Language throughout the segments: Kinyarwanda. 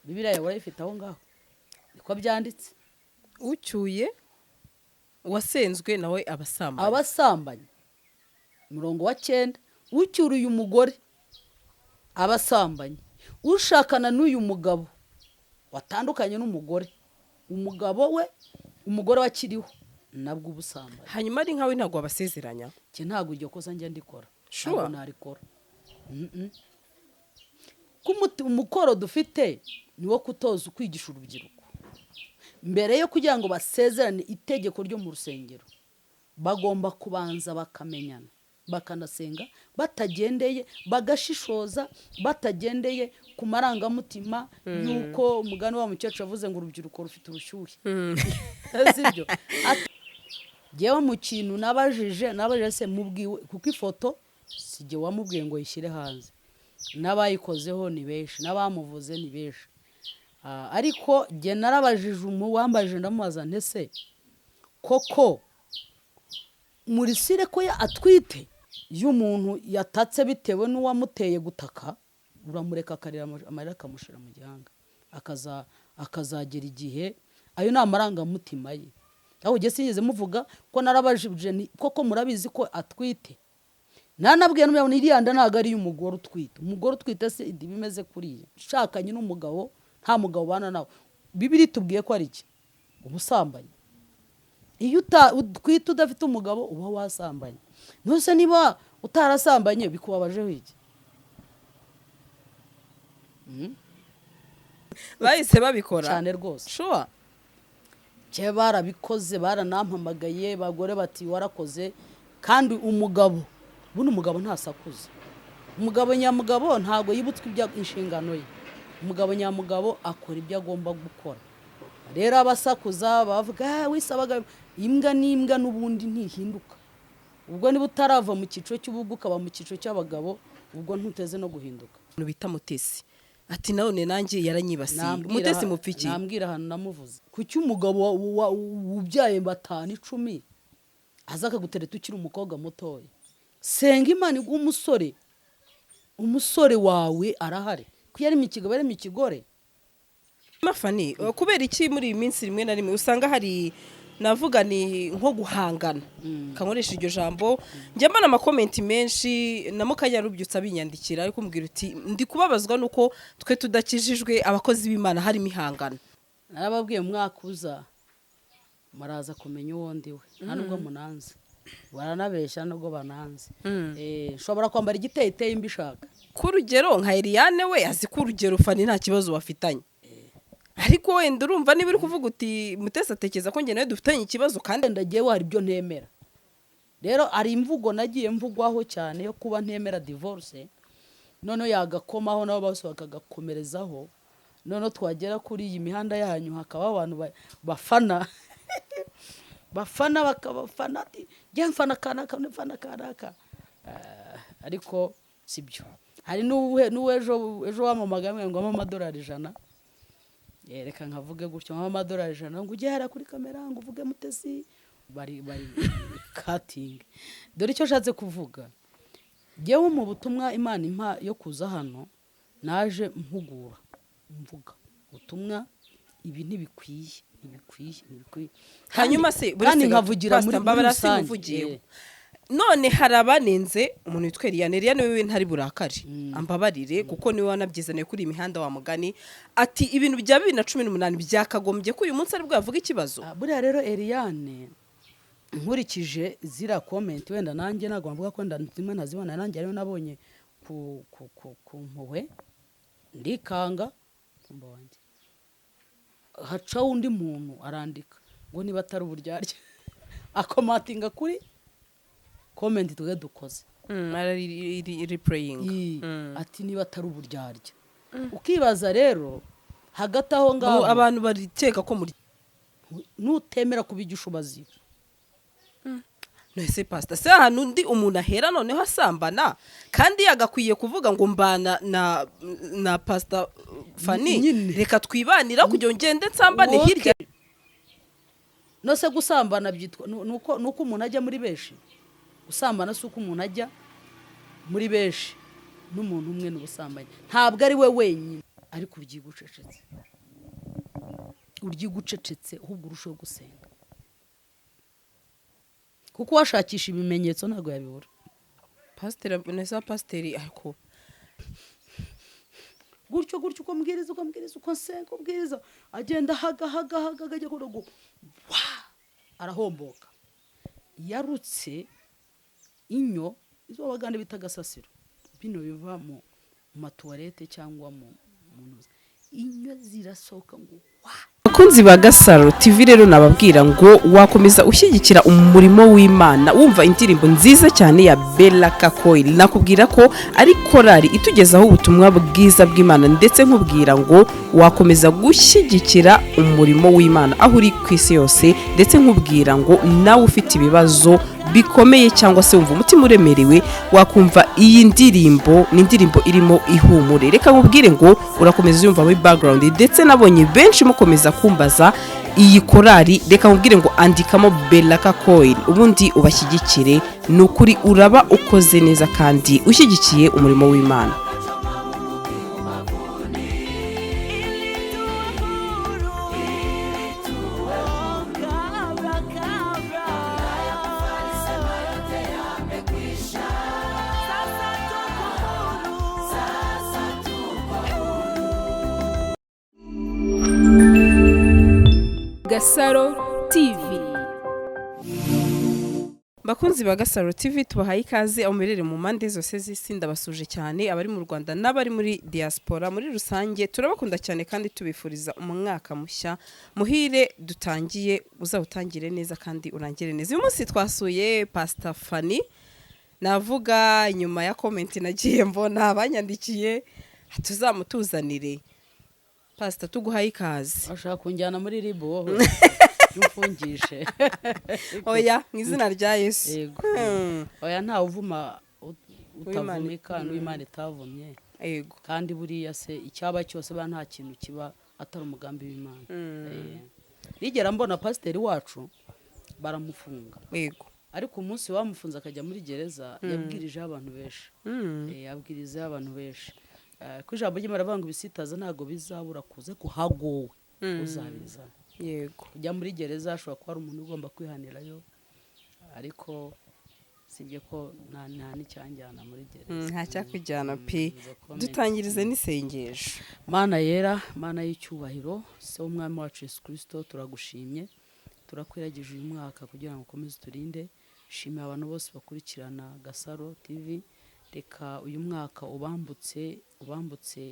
Bibiliya warayifite aho ngaho niko byanditse. ucyuye wasenzwe nawe abasambanyi murongo wa 9 ucyuruye umugore abasambanyi ushakana n'uyu mugabo watandukanye n'umugore umugabo we umugore wakiriho nabwo ubusambanyi. hanyuma ari nkawe ntago abasezeranya cye ntago iryo kosa njye ndikora Sure. narikora umukoro dufite niwo kutoza ukwigisha urubyiruko mbere yo kugira ngo basezerane itegeko ryo mu rusengero bagomba kubanza bakamenyana bakanasenga batagendeye bagashishoza batagendeye ku marangamutima yuko umugani wa mukecuru avuze ngo urubyiruko rufite urushyuhe sibyo. Jewe mu kintu nabajije se mubwiwe kuko ifoto sije wamubwiye ngo yishyire hanze n'abayikozeho ni benshi n'abamuvuze ni benshi. Ariko je narabajije wambaje ndamubaza ntese koko muri sire ko ya atwite y'umuntu yatatse bitewe n'uwamuteye gutaka uramureka akarira amarira akamushira mu gihanga akazagera igihe ayo namaranga mutima ye. Aho je sinigeze muvuga ko narabajije koko murabizi ko atwite nanabwiye n'umwe iriyanda ntago ari umugore utwite. Umugore utwite se bimeze kuriya shakanye n'umugabo nta mugabo bana nawe Bibiri tubwiye ko ari iki ubusambanyi. Iyo utwite udafite umugabo uba wasambanye. Nose niba utarasambanye bikubabaje wiki bahise babikora cyane rwose. Sure. Cye barabikoze baranampamagaye bagore bati warakoze kandi umugabo buno umugabo ntasakuza. Umugabo nyamugabo ntago yibutswe ibya inshingano ye. Umugabo nyamugabo akora ibyo agomba gukora. Rero abasakuza bavuga wisabaga imbwa n'imbwa n'ubundi ntihinduka. Ubwo niba utarava mu ciciro cy'ubuguka ba mu ciciro cy'abagabo ubwo ntuteze no guhinduka. Bita mutesi ati none nanjye yaranyibasiye mutesi mupfiki nambwira hano namuvuze kuki umugabo ubyaye 5 10 azaka gutereta ukiri umukobwa mutoya senga Imana igumusore umusore wawe arahari ko yari mikigabo yari mikigore mafani kubera iki muri iyi minsi rimwe na rimwe usanga hari navuga ni nko guhangana kankoresha iryo jambo njya mbana amakomenti menshi na mukanya rubyutsa binyandikira ariko mbwira uti ndi kubabazwa nuko twe tudakijijwe abakozi b'Imana hari mihangana. Narababwiye mwaka uza maraza kumenya uwo ndiwe nta nubwo munanze baranabeshya nubwo bananze shobora kwambara igiteye imbishaka kurugero nka Eliane we azi ko urugero fani nta kibazo bafitanye ariko wenda urumva niba uri kuvuga uti mutesi atekereza ko njye nawe dufitanye ikibazo kandi ndagiye hari ibyo ntemera. Rero ari imvugo nagiye mvugwaho cyane yo kuba ntemera divorce none yagakomaho nabo bose bakagakomerezaho none twagera kuri iyi mihanda yanyu hakaba abantu bafana bakabafana ati njye mfana kanaka ariko sibyo. Hari n'uwejo wamamagamwe ngo $100 100 reka nkavuge gutyo $100 100 ngo ujye hara kuri kamera ngo uvuge mutesi bari cutting. Dore icyo shatse kuvuga jewe mu butumwa Imana impa yo kuza hano naje mpugura mvuga ubutumwa ibi ntibikwiye hanyuma se kandi nkavugira muri rusange. None harabanenze umuntu witwa Eliane wewe ntari burakari ambabarire kuko niwe wanabyizaniye kuri imihanda wa mugani ati ibintu bya 2018 byakagombye ko uyu munsi ari bwo yavuga ikibazo. Buriya rero Eliane nkurikije zira comment wenda nanjye nagomba kuvuga ko ndimwe ntazibona nanjye ariyo nabonye ku mpuwe ndikanga kumba wanjye haca undi muntu arandika ngo niba atari uburyarya akomatinga kuri comment tuge dukoze replaying ati niba atari uburyarya ukibaza rero hagati aho ngaho abantu bariteka ko muri nutemera kubigisha ubazi nese pastor se hano ndi umuntu ahera noneho asambana kandi yagakwiye kuvuga ngo mbana na pastor Fani reka twibanira kugira ngende nsambane hirya nose gusambana byitwa nuko umuntu ajya muri beshi usambana suko umuntu ajya muri beshi n'umuntu umwe n'ubusambanyi ntabwo ari we wenyine ariko uryigucecetse ahubwo urushaho gusenga kuko washakisha ibimenyetso ntabwo yabibura. pasiteri ariko gutyo uko mbwiriza uko nsenga ubwiriza agenda haga ajya kurogo arahomboka yarutse inyo izo bagande bita gasasiro bino biva mu matuwarete cyangwa mu inyo zirasohoka ngo bakunzi ba GASARO TV rero nababwira ngo wakomeza ushyigikira umurimo w'Imana wumva indirimbo nziza cyane ya Bella Kakoil. Nakubwira ko ari korari itugezaho ubutumwa bwiza bw'Imana ndetse nkubwira ngo wakomeza gushyigikira umurimo w'Imana aho uri ku isi yose, ndetse nkubwira ngo nawe ufite ibibazo bikomeye cyangwa se wumva umutima uremerewe wakumva iyi ndirimbo. Ni indirimbo irimo ihumure. Reka nkubwire ngo urakomeza yumva muri background, ndetse nabonye benshi mukomeza kumbaza iyi korari. Reka nkubwire ngo andikamo Bella Kakoil ubundi ubashyigikire. Nukuri uraba ukoze neza kandi ushyigikiye umurimo w'Imana. GASARO TV. Bakunzi ba GASARO TV tubahaye ikaze aho muherere mu mpande zose z'isi. Ndabasuje cyane abari mu Rwanda n'abari muri diaspora muri rusange. Turabakunda cyane kandi tubifuriza umwaka mushya muhire dutangiye, uzawutangire neza kandi urangire neza. Uyu munsi twasuye Pastor Fanny. Navuga nyuma ya comment nagiye mbona abanyandikiye tuzamutuzanire. Pastor tuguhaye ikaze. ashaka kunjyana muri ribu wowe yumfungishe. Oya mu izina rya Yesu. Yego. Oya nta uvuma utavumika n'Imana itavumye. Yego. Kandi buriya se icyaba cyose ba nta kintu kiba atari umugambi w'Imana. Nigera mbona pasiteri wacu baramufunga. Yego. Ariko umunsi bamufunze akajya muri gereza yabwirijeho abantu benshi. Yabwirizeho abantu benshi. Ku ijambo ry'Imana baravuga ngo ibisitaza ntago bizabura kuze kuhagowe uzabiza. Yego. Kujya muri gereza ashobora kuba ari umuntu ugomba kwihanirayo, ariko sibye ko nta n'icyanjyana muri gereza. Nta cyakujyana pe. Dutangirize n'isengesho. Mana yera, Mana y'icyubahiro, se w'umwami wacu Yesu Kristo, turagushimye, turakwiragije uyu mwaka kugira ngo ukomeze turinde. Shimira abantu bose bakurikirana GASARO TV. Reka uyu mwaka ubambutse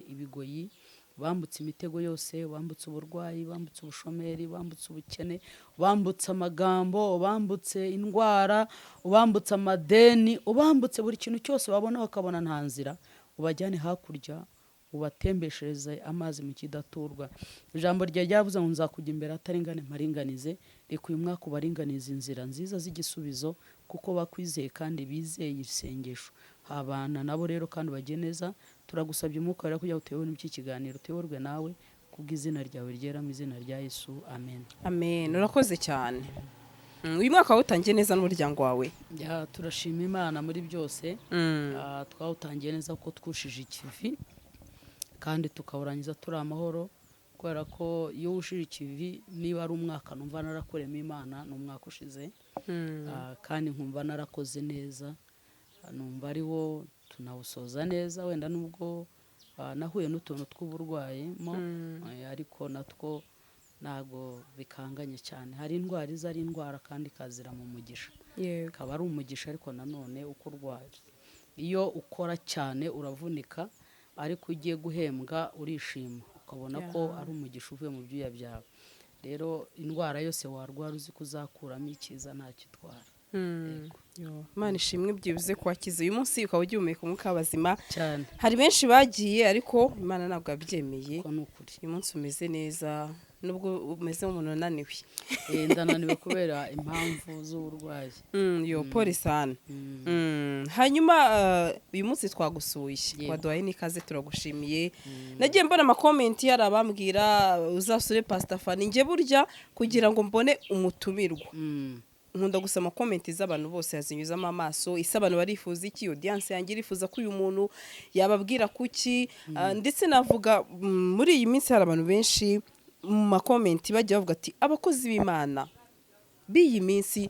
ibigoyi, ubambutse imitego yose, ubambutse uburwayi, ubambutse ubushomeri, ubambutse ubukene, ubambutse amagambo, ubambutse indwara, ubambutse amadeni, ubambutse buri kintu cyose babona bakabona nta nzira, ubajyane hakurya, ubatembeshereze amazi mu kidaturwa. Ijambo rya ryavuze ngo nzakujya imbere ataringane maringanize. Reka uyu mwaka ubaringanize inzira nziza z'igisubizo kuko bakwizeye kandi bizeye isengesho. Abana nabo rero kandi bagiye neza. Turagusabye umwuka wera kugira ngo utewe n'iki kiganiro, uteworwe nawe kubw'izina ryawe ryera mu izina rya Yesu. Amen. Amen. Urakoze cyane. Uyu mwaka wawutangiye neza n'umuryango wawe? Turashima Imana muri byose. Twawutangiye neza kuko twushije ikivi kandi tukawurangiza turi amahoro, kubera ko iyo wushije ikivi niba ari umwaka numva narakoremo Imana n'umwaka ushize, kandi nkumva narakoze neza, numva ari wo tunawusoza neza. Wenda nubwo nahuye n'utuntu tw'uburwayi ariko natwo ntago bikanganye cyane. Hari indwara iza ari indwara kandi ikazira mu mugisha. Akaba ari umugisha, ariko nanone uko urwaye iyo ukora cyane uravunika, ariko ugiye guhembwa urishima ukabona ko ari umugisha uvuye mu byuya byawe. Rero indwara yose warwara uzi kuzakuramo icyiza ntacyo itwara. Imana ishimwe byibuze kwakiza uyu munsi ukaba ugihumeka umwuka w'abazima cyane. Hari benshi bagiye ariko Imana ntabwo yabyemeye. Ko nukuri uyu munsi umeze neza nubwo umeze nk'umuntu unaniwe. Ndananiwe kubera impamvu z'uburwayi. Pole sana. Hanyuma uyu munsi twagusuye, waduhaye n'ikaze, turagushimiye. Nagiye mbona amakomenti yarabambwira uzasure Pastor Fanny. Nge burya kugira ngo mbone umutumirwa nkunda gusoma comment z'abantu bose yazinyuzamo amaso ise abantu barifuza iki audience yanjye irifuza ko uyu muntu yababwira kuki ndetse navuga muri iyi minsi hari abantu benshi mu makomenti bajya bavuga ati abakozi b'Imana b'iyi minsi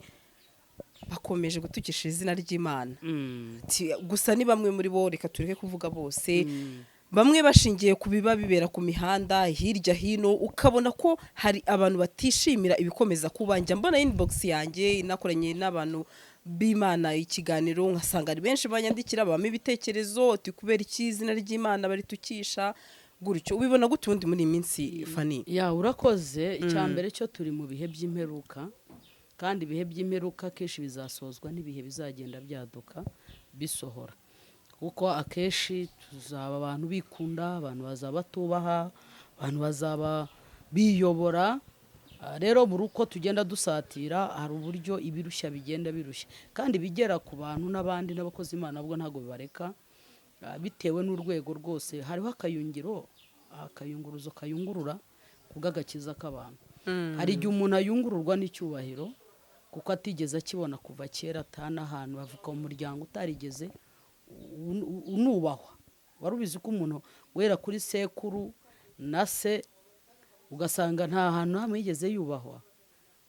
bakomeje gutukisha izina ry'Imana gusa ni bamwe muri bo reka tureke kuvuga bose bamwe bashingiye ku biba bibera ku mihanda hirya hino ukabona ko hari abantu batishimira ibikomeza kuba njya mbona inbox yanjye inakoranye n'abantu b'Imana ikiganiro nkasanga ari benshi banyandikira bama ibitekerezo ati kubera iki izina ry'Imana baritukisha gutyo ubibona gute ubundi muri iyi minsi Fanny ya urakoze icyambere cyo turi mu bihe by'imperuka kandi ibihe by'imperuka keshi bizasozwa n'ibihe bizagenda byaduka bisohora kuko akeshi tuzaba abantu bikunda abantu bazaba tubaha abantu bazaba biyobora rero buri uko tugenda dusatira hari uburyo ibirushya bigenda birushya kandi bigera ku bantu n'abandi n'abakozi Imana nabwo ntago bibareka bitewe n'urwego rwose hariho akayunguruzo kayungurura kubw'agakiza k'abantu hari igihe umuntu ayungururwa n'icyubahiro kuko atigeze akibona kuva kera atana ahantu bavuka mu muryango utarigeze unubahwa wari ubizi ko umuntu wera kuri sekuru na se ugasanga nta hantu hamwe yigeze yubahwa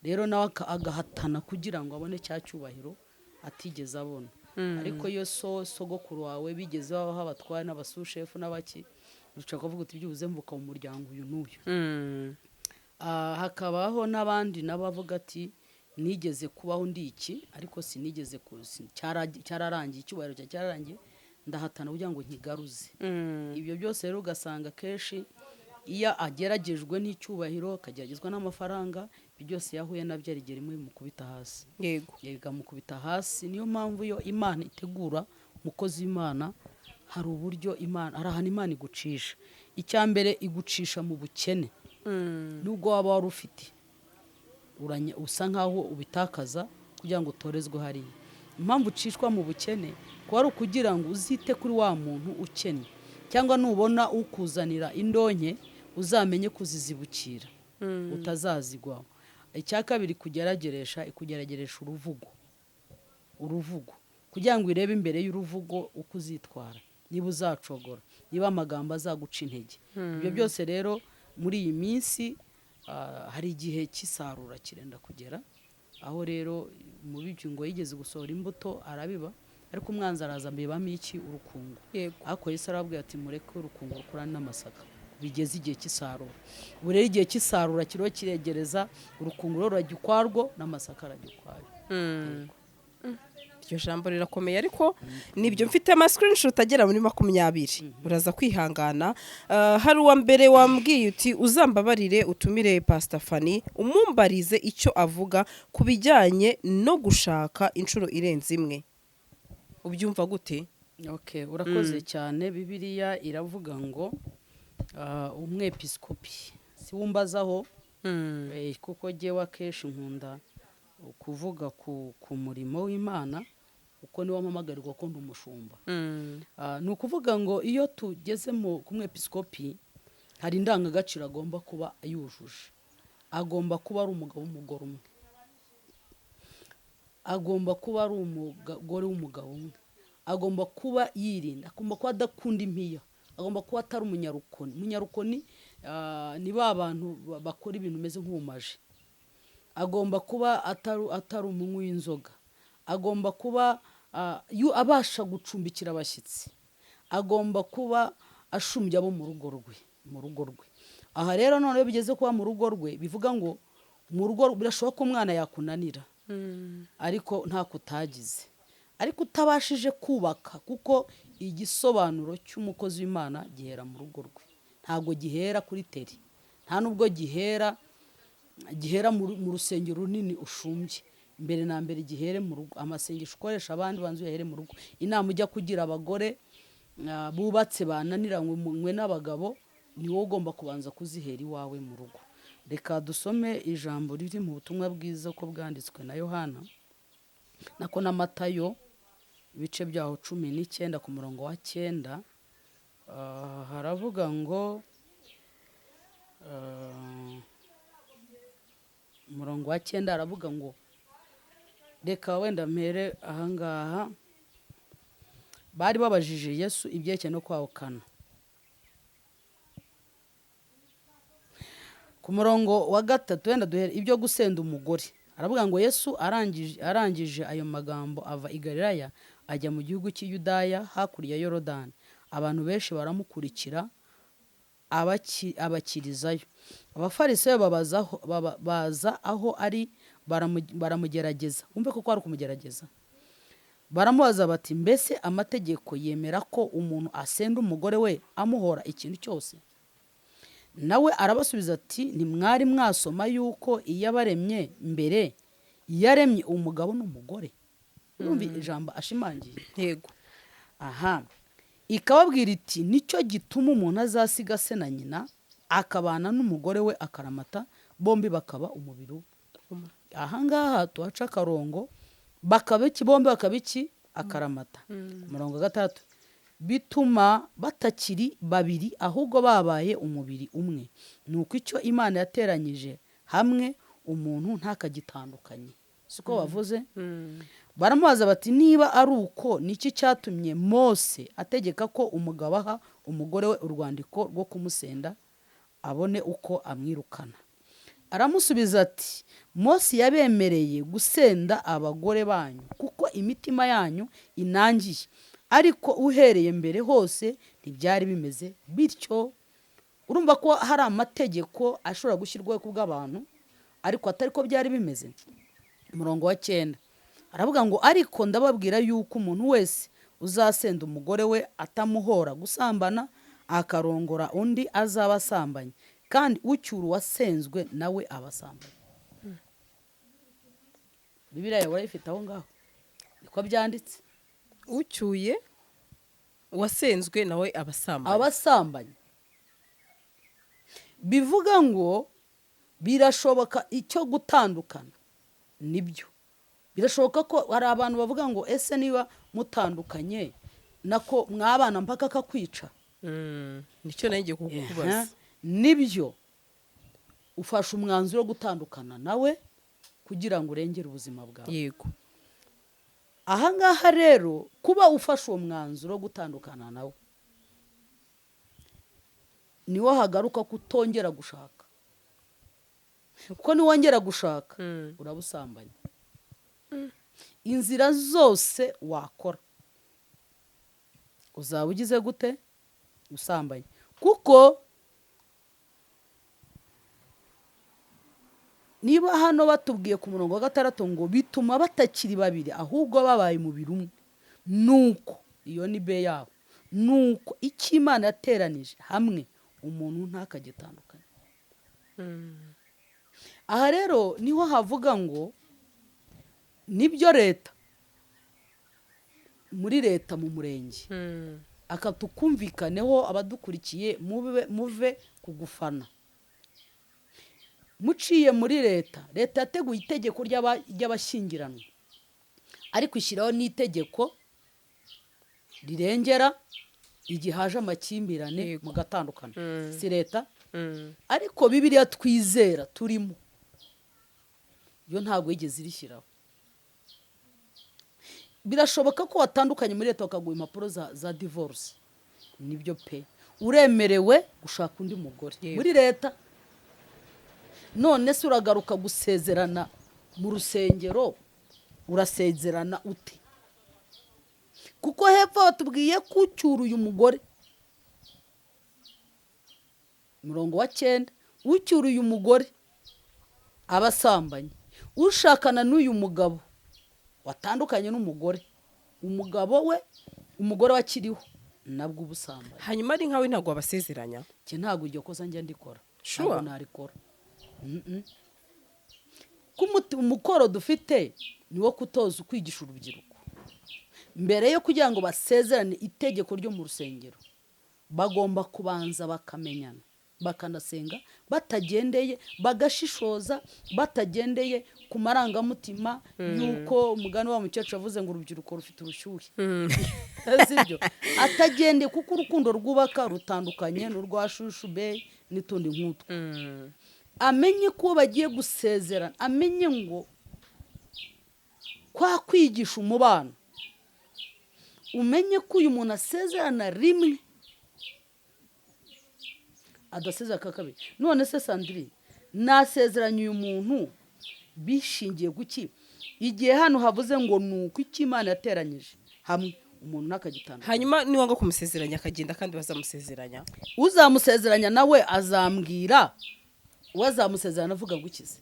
rero nawe agahatana kugira ngo abone cya cyubahiro atigeze abona ariko iyo sogokuru wawe bigeze babaho abatwara n'abasushefu n'abaki ushaka kuvuga uti byuze mvuka mu muryango uyu n'uyu hakabaho n'abandi n'abavuga ati nigeze kubaho ndi iki ariko sinigeze cyararangiye icyubahiro cyararangiye ndahatana kugira ngo nkigaruze ibyo byose rero ugasanga kenshi iyo ageragejwe n'icyubahiro akageragezwa n'amafaranga ibyo byose yahuye nabyo arigera imwe mukubita hasi yego mukubita hasi niyo mpamvu yo Imana itegura umukozi w'Imana hari uburyo Imana hari ahantu Imana igucisha icyambere igucisha mu bukene nubwo waba wari ufite usa nkaho ubitakaza kugira ngo utorezwe hariya impamvu ucishwa mu bukene ko ari ukugira ngo uzite kuri wa muntu ukennye cyangwa nubona ukuzanira indonke uzamenye kuzizibukira utazazigwaho icya kabiri ikugerageresha uruvugo kugira ngo irebe imbere y'uruvugo uko uzitwara niba uzacogora niba amagambo azaguca intege ibyo byose rero muri iyi minsi hari igihe cy'isarura kirenda kugera aho rero mu bicyo ngo yigeze gusohora imbuto arabiba ariko umwanzi araza mbebamo iki urukungu ariko Yesu arababwira ati mureke urukungu rukurane n'amasaka bigeze igihe cy'isarura ubu rero igihe cy'isarura kiriho kiregereza urukungu rero rurajya ukwarwo n'amasaka arajya ukwayo iryo jambo rirakomeye ariko nibyo mfite ama screenshot agera muri 20 uraza kwihangana hari uwa mbere wambwiye uti uzambabarire utumire Pastor Fanny umumbarize icyo avuga kubijyanye no gushaka inshuro irenze imwe ubyumva gute okay urakoze cyane Bibiliya iravuga ngo umwepiskopi si wumbazaho kuko jewe akeshi nkunda kuvuga ku murimo w'Imana uko niwo mpamagarirwa ko ndi umushumba ni ukuvuga ngo iyo tugeze ku mwepiskopi hari indangagaciro agomba kuba yujuje agomba kuba ari umugabo w'umugore umwe agomba kuba ari umugore w'umugabo umwe agomba kuba yirinda agomba kuba adakunda impiya agomba kuba atari umunyarukoni ni ba bantu bakora ibintu bimeze nk'ubumaji agomba kuba atari umunywi w'inzoga agomba kuba abasha gucumbikira abashyitsi agomba kuba ashumbya abo mu rugo rwe aha rero none iyo bigeze kuba mu rugo rwe bivuga ngo mu rugo birashoboka ko umwana yakunanira ariko nta kutagize ariko utabashije kubaka kuko igisobanuro cy'umukozi w'Imana gihera mu rugo rwe ntabwo gihera kuri teri nta nubwo gihera mu rusengero runini ushumbye mbere na mbere gihere mu rugo amasengesho ukoresha abandi banzu yahere mu rugo inama ujya kugira abagore bubatse bananiranywe n'abagabo ni wowe ugomba kubanza kuzihera iwawe mu rugo reka dusome ijambo riri mu butumwa bwiza ko bwanditswe na Yohana nako na Matayo ibice byaho 19 ku murongo wa 9 haravuga ngo umurongo wa 9 aravuga ngo reka wenda mpere ahangaha bari babajije Yesu ibyerekeye no kwahukana. Ku murongo wa 3 wenda duhere ibyo gusenda umugore. Aravuga ngo Yesu arangije ayo magambo ava i Galilaya ajya mu gihugu cy'Iyudaya hakurya ya Yorodani. Abantu benshi baramukurikira abakirizayo. Abafarisayo baza aho ari baramugerageza. Umve ko ari kumugerageza. Baramubaza bati mbese amategeko yemera ko umuntu asenda umugore we amuhora ikintu cyose? Nawe arabasubiza ati ntimwari mwasoma yuko iyabaremye mbere yaremye umugabo n'umugore? Urumva ijambo ashimangiye. Yego. Aha. Ikababwira iti nicyo gituma umuntu azasiga se na nyina akabana n'umugore we akaramata, bombi bakaba umubiri umwe. Ahangaha tuhaca akarongo bakabiki bombi bakabiki akaramata. Umurongo wa 6 bituma batakiri babiri ahubwo babaye umubiri umwe. Nuko icyo Imana yateranyije hamwe umuntu ntakagitandukanye. Siko bavuze? Baramubaza bati niba ari uko niki cyatumye Mose ategeka ko umugabo aha umugore we urwandiko rwo kumusenda abone uko amwirukana? Aramusubiza ati Mose yabemereye gusenda abagore banyu kuko imitima yanyu inangiye, ariko uhereye mbere hose ntibyari bimeze bityo. Urumva ko hari amategeko ashobora gushyirwaho ku bw'abantu ariko atari ko byari bimeze. Umurongo wa 9 aravuga ngo ariko ndababwira yuko umuntu wese uzasenda umugore we atamuhora gusambana akarongora undi azaba asambanye, kandi ucyura uwasenzwe nawe abasambanye. Bibiliya yawe ifite aho ngaho niko byanditse. Ucyuye uwasenzwe nawe abasambanye. Bivuga ngo birashoboka icyo gutandukana. Nibyo birashoboka ko hari abantu bavuga ngo ese niba mutandukanye nako mwabana mpaka akakwica. Nicyo nagiye kukubaza. Nibyo ufashe umwanzuro wo gutandukana nawe kugira ngo urengere ubuzima bwawe. Yego. Ahangaha rero kuba ufashe uwo mwanzuro wo gutandukana nawe niwo hagaruka kutongera gushaka, kuko niwongera gushaka urabusambanya. Inzira zose wakora uzaba ugize gute? Usambanya. Kuko niba hano batubwiye ku murongo wa 6 ngo bituma batakiri babiri ahubwo babaye umubiri umwe, nuko iyo ni be yabo, nuko icyo Imana yateranije hamwe umuntu ntakagitandukanye. Aha rero niho havuga ngo nibyo leta muri leta mu murenge akatukumvikaneho abadukurikiye muve kugufana. Muciye muri leta yateguye itegeko ry'abashyingiranwa ariko ishyiraho n'itegeko rirengera igihe haje amakimbirane mu gatandukana. Si leta ariko Bibiliya twizera turimo yo ntabwo yigeze irishyiraho. Birashoboka ko watandukanye muri leta bakaguha impapuro za divorce. Nibyo pe, uremerewe gushaka undi mugore muri leta. None se uragaruka gusezerana mu rusengero, urasezerana ute? Kuko hepfo batubwiye ko ucyura uyu mugore. Murongo wa 9 ucyura uyu mugore abasambanye. Ushakana n'uyu mugabo watandukanye n'umugore, umugabo we umugore wakiriho nabwo ubusambanye. Hanyuma ari nkawe ntago abasezeranya. Cye ntago iryo kosa njye ndikora. Sure. Narikora. Umukoro dufite niwo kutoza ukwigisha urubyiruko. Mbere yo kugira ngo basezerane itegeko ryo mu rusengero bagomba kubanza bakamenyana, bakanasenga batagendeye, bagashishoza batagendeye ku marangamutima yuko umugani wa mukecuru avuze ngo urubyiruko rufite urushyuhe. Sibyo atagendeye kuko urukundo rwubaka rutandukanye n'urwa shushu be n'itundi nk'utwo. Amenye ko bagiye gusezerana, amenye ngo kwa kwigisha umubano umenye ko uyu muntu asezerana rimwe adasezera kabiri. None se Sandrine nasezeranye uyu muntu bishingiye guki igihe hano havuze ngo nuko iki Imana yateranyije hamwe umuntu nakagitana. hanyuma niwanga kumusezeranya akagenda kandi bazamusezeranya Uzamusezeranya nawe azambwira uwazamusezerana avuga gukize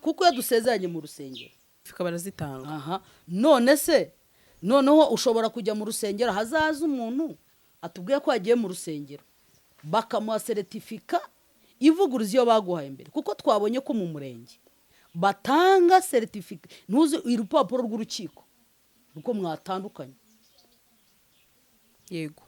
kuko yadusezeranye mu rusengero fika barazitanga. aha none se noneho ushobora kujya mu rusengero hazaza umuntu atubwiye ko yagiye mu rusengero bakamuha certificat ivuguruza iyo baguhaye mbere kuko twabonye ko mu murenge batanga certificat ntuzi urupapuro rw'urukiko ruko mwatandukanye. Yego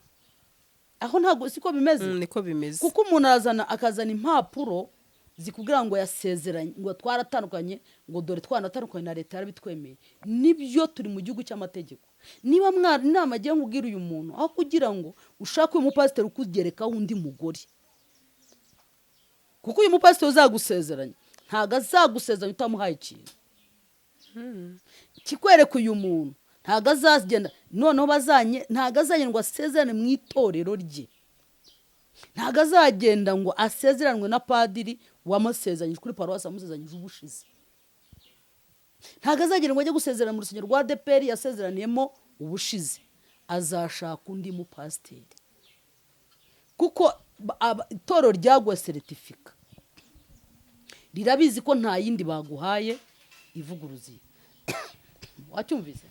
aho ntago siko bimeze. Niko bimeze kuko umuntu akazana impapuro zikubwira ngo yasezeranye ngo twaratandukanye ngo dore twanatandukanye na leta yarabitwemeye. Nibyo turi mu gihugu cy'amategeko. Niba mwari inama agiye nkubwira uyu muntu aho kugira ngo ushake uyu mupasiteri ukugerekaho undi mugore kuko uyu mupasiteri uzagusezeranya ntago azagusezeranya utamuhaye ikintu kikwereka uyu muntu ntago azagenda noneho ntago azagenda ngo asezerane mu itorero rye, ntago azagenda ngo asezeranwe na padiri wamusezeranyije kuri paruwasi amusezeranyije ubushize, ntago azagenda ngo ajye gusezerana mu rusengero rwa DPR yasezeraniyemo ubushize. Azashaka undi mupasiteri kuko itorero ryaguha certificat rirabizi ko nta yindi baguhaye ivuguruziye. Wacyumvise?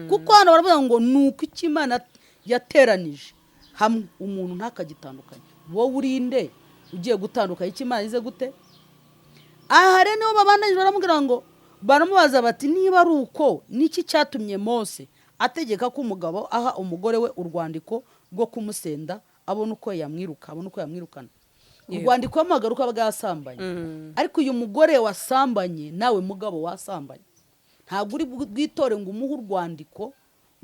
Kuko hano baravuga ngo nuko iki Imana yateranije hamwe umuntu ntakagitandukanye. Wowe urinde ugiye gutandukanya iki Imana ize gute? Aha rero niho babandanije baramubwira ngo baramubaza bati niba ari uko niki cyatumye Mose ategeka ko umugabo aha umugore we urwandiko rwo kumusenda abona uko yamwirukana. Urwandiko amagaruka bwasambanye. Ariko uyu mugore wasambanye nawe mugabo wasambanye ntabwo uri bwitore ngo umuhe urwandiko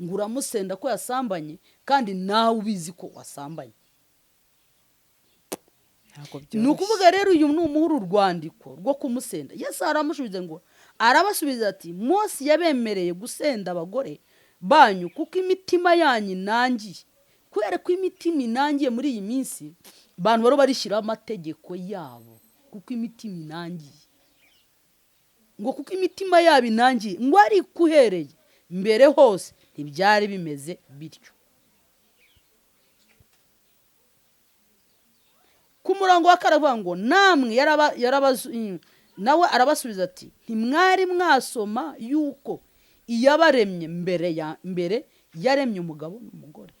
ngo uramusenda ko yasambanye kandi nawe ubizi ko wasambanye. Ni ukuvuga rero uyu ni umuhuru urwandiko rwo kumusenda. Yesu aramusubiza ngo arabasubiza ati Mose yabemereye gusenda abagore banyu kuko imitima yanyu inangiye. Kubera ko imitima inangiye muri iyi minsi abantu baro barishyiraho amategeko yabo kuko imitima inangiye, ngo kuko imitima yabo inangiye ngo ari kuhereye mbere hose ntibyari bimeze bityo. Ku murongo wa karavuga ngo namwe nawe arabasubiza ati ntimwari mwasoma yuko iyabaremye mbere yaremye umugabo n'umugore.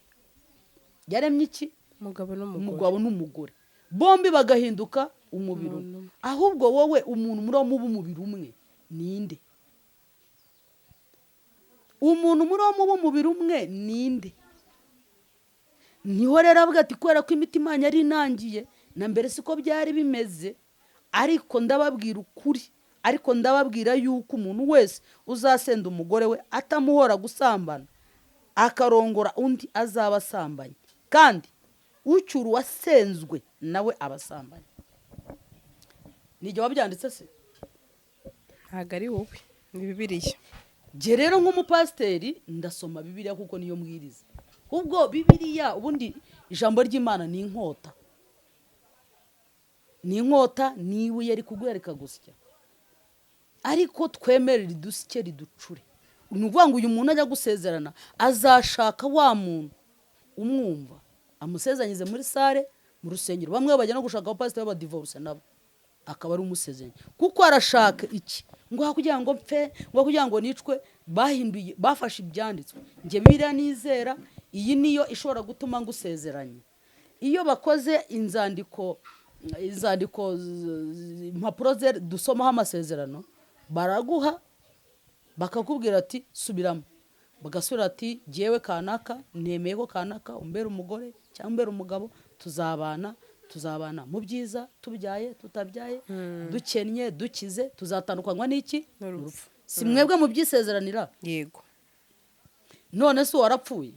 Yaremye iki? Umugabo n'umugore bombi bagahinduka umubiri umwe. Ahubwo wowe umuntu muri muba umubiri umwe ninde? Umuntu muri muba umubiri umwe ninde? Niho rero avuga ati kwera ko imitima yanyu ari inangiye na mbere siko byari bimeze, ariko ndababwira ukuri, ariko ndababwira yuko umuntu wese uzasenda umugore we atamuhora gusambana akarongora undi azaba asambanye, kandi ucyura wasenzwe nawe abasambanye. Nijye wabyanditse se? Ntago ari wowe, ni Bibiliya. Je rero nk'umupasiteri ndasoma Bibiliya kuko niyo mbwiriza. Ubwo Bibiliya ubundi ijambo ry'Imana ni inkota. Ni inkota niwe yari kugwereka gusya. Ariko twemerera idusike riducure. Nuvuga ngo uyu muntu ajya gusezerana azashaka wa muntu umwumva amusezanyize muri sare mu rusengero. Bamwe bajya no gushaka abapasiteri b'abadivorce nabo akaba ari umusezeranye kuko arashaka iki ngo kugira ngo mpfe ngo kugira ngo nicwe. Bahinduye bafashe ibyanditswe. Nge Bibiliya nizera iyi niyo ishobora gutuma ngusezeranye. Iyo bakoze inzandiko impapuro dusomaho amasezerano baraguha bakakubwira ati subiramo, bagasubira ati jyewe kanaka nemeye ko kanaka umbere umugore cyangwa umbere umugabo, tuzabana mu byiza tubyaye tutabyaye, dukennye dukize, tuzatandukanywa n'iki? N'urupfu. Si mwebwe mu byisezeranira? Yego. None se warapfuye?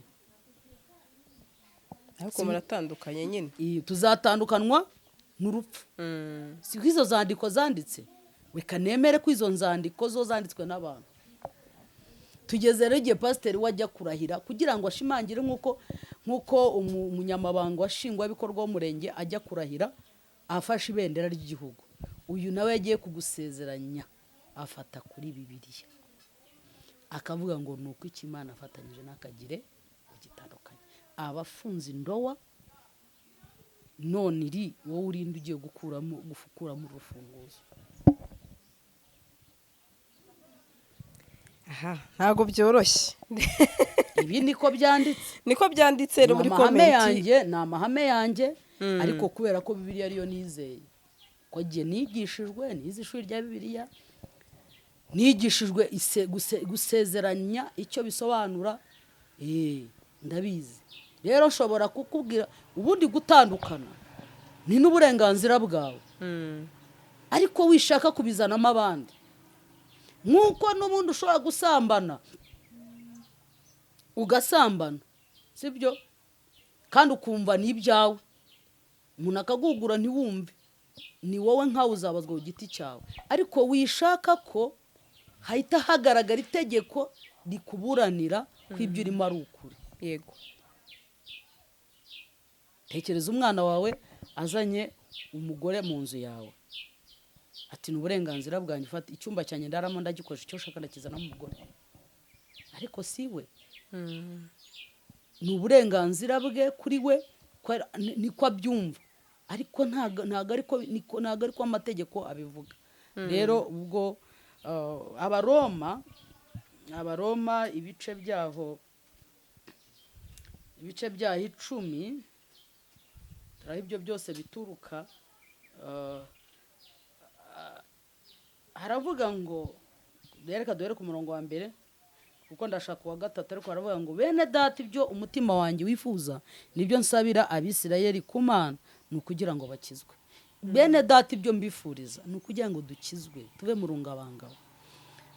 Ariko muratandukanye nyine. Tuzatandukanwa n'urupfu. Si izo zandiko zanditse? Weka nemere ko izo nzandiko zo zanditswe n'abantu. tugeze rero igihe pasiteri wajya kurahira kugira ngo ashimangire nk'uko umunyamabanga nshingwabikorwa w'umurenge ajya kurahira afashe ibendera ry'igihugu. Uyu nawe yagiye kugusezeranya afata kuri Bibiliya akavuga ngo ni uko Imana afatanyije n'akagire gitandukanye. Abafunze indowa none iri wowe urinde ugiye gukuramo urufunguzo. aha ntago byoroshye. Ibi niko byanditse rero muri komenti. ni amahame yanjye ariko kubera ko Bibiliya ariyo nizeye ko giye nigishijwe nize ishuri rya Bibiliya nigishijwe gusezeranya icyo bisobanura ndabizi. Rero nshobora kukubwira ubundi gutandukana ni n'uburenganzira bwawe ariko wishaka kubizanamo abandi nk'uko n'ubundi ushobora gusambana ugasambana sibyo kandi ukumva ni ibyawe umuntu akagugura ntiwumve ni wowe nkawe uzabazwa ku giti cyawe ariko wishaka ko hahita hagaragara itegeko rikuburanira ko ibyo urimo ari ukuri. Yego, tekereza umwana wawe azanye umugore mu nzu yawe ati ni uburenganzira bwanjye fata icyumba cyanjye ndaramo ndagikoresha icyo ushaka ndakizana umugore ariko si we ni uburenganzira bwe kuri we niko abyumva ariko ntago ariko amategeko abivuga. Rero ubwo abaroma ibice byaho 10 turaho ibyo byose bituruka haravuga ngo reka duhere ku murongo wa mbere kuko ndashaka uwa gatatu ariko haravuga ngo bene data ibyo umutima wanjye wifuza nibyo nsabira Abisirayeli ku Mana ni ukugira ngo bakizwe. Bene data ibyo mbifuriza ni ukugira ngo dukizwe tuve mu rungabangabo.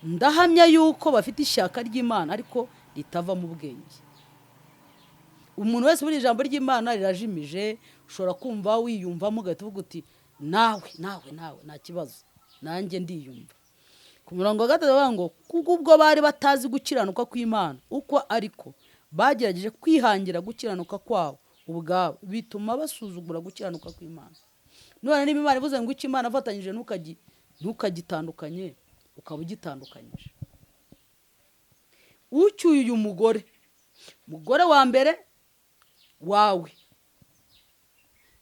Ndahamya yuko bafite ishyaka ry'Imana ariko ritava mu bwenge. Umuntu wese muri ijambo ry'Imana rirajimije ushobora kumva wiyumvamo ugahita uvuga uti nawe nta kibazo nanjye ndiyumva. Ku murongo wa gatatu bavuga ngo kuko ubwo bari batazi gukiranuka kw'Imana uko ariko bagerageje kwihangira gukiranuka kwabo ubwabo bituma basuzugura gukiranuka kw'Imana. None niba Imana ivuze ngo icyo Imana afatanyije ntukagitandukanye ukaba ugitandukanyije. Ucyuye uyu mugore wa mbere wawe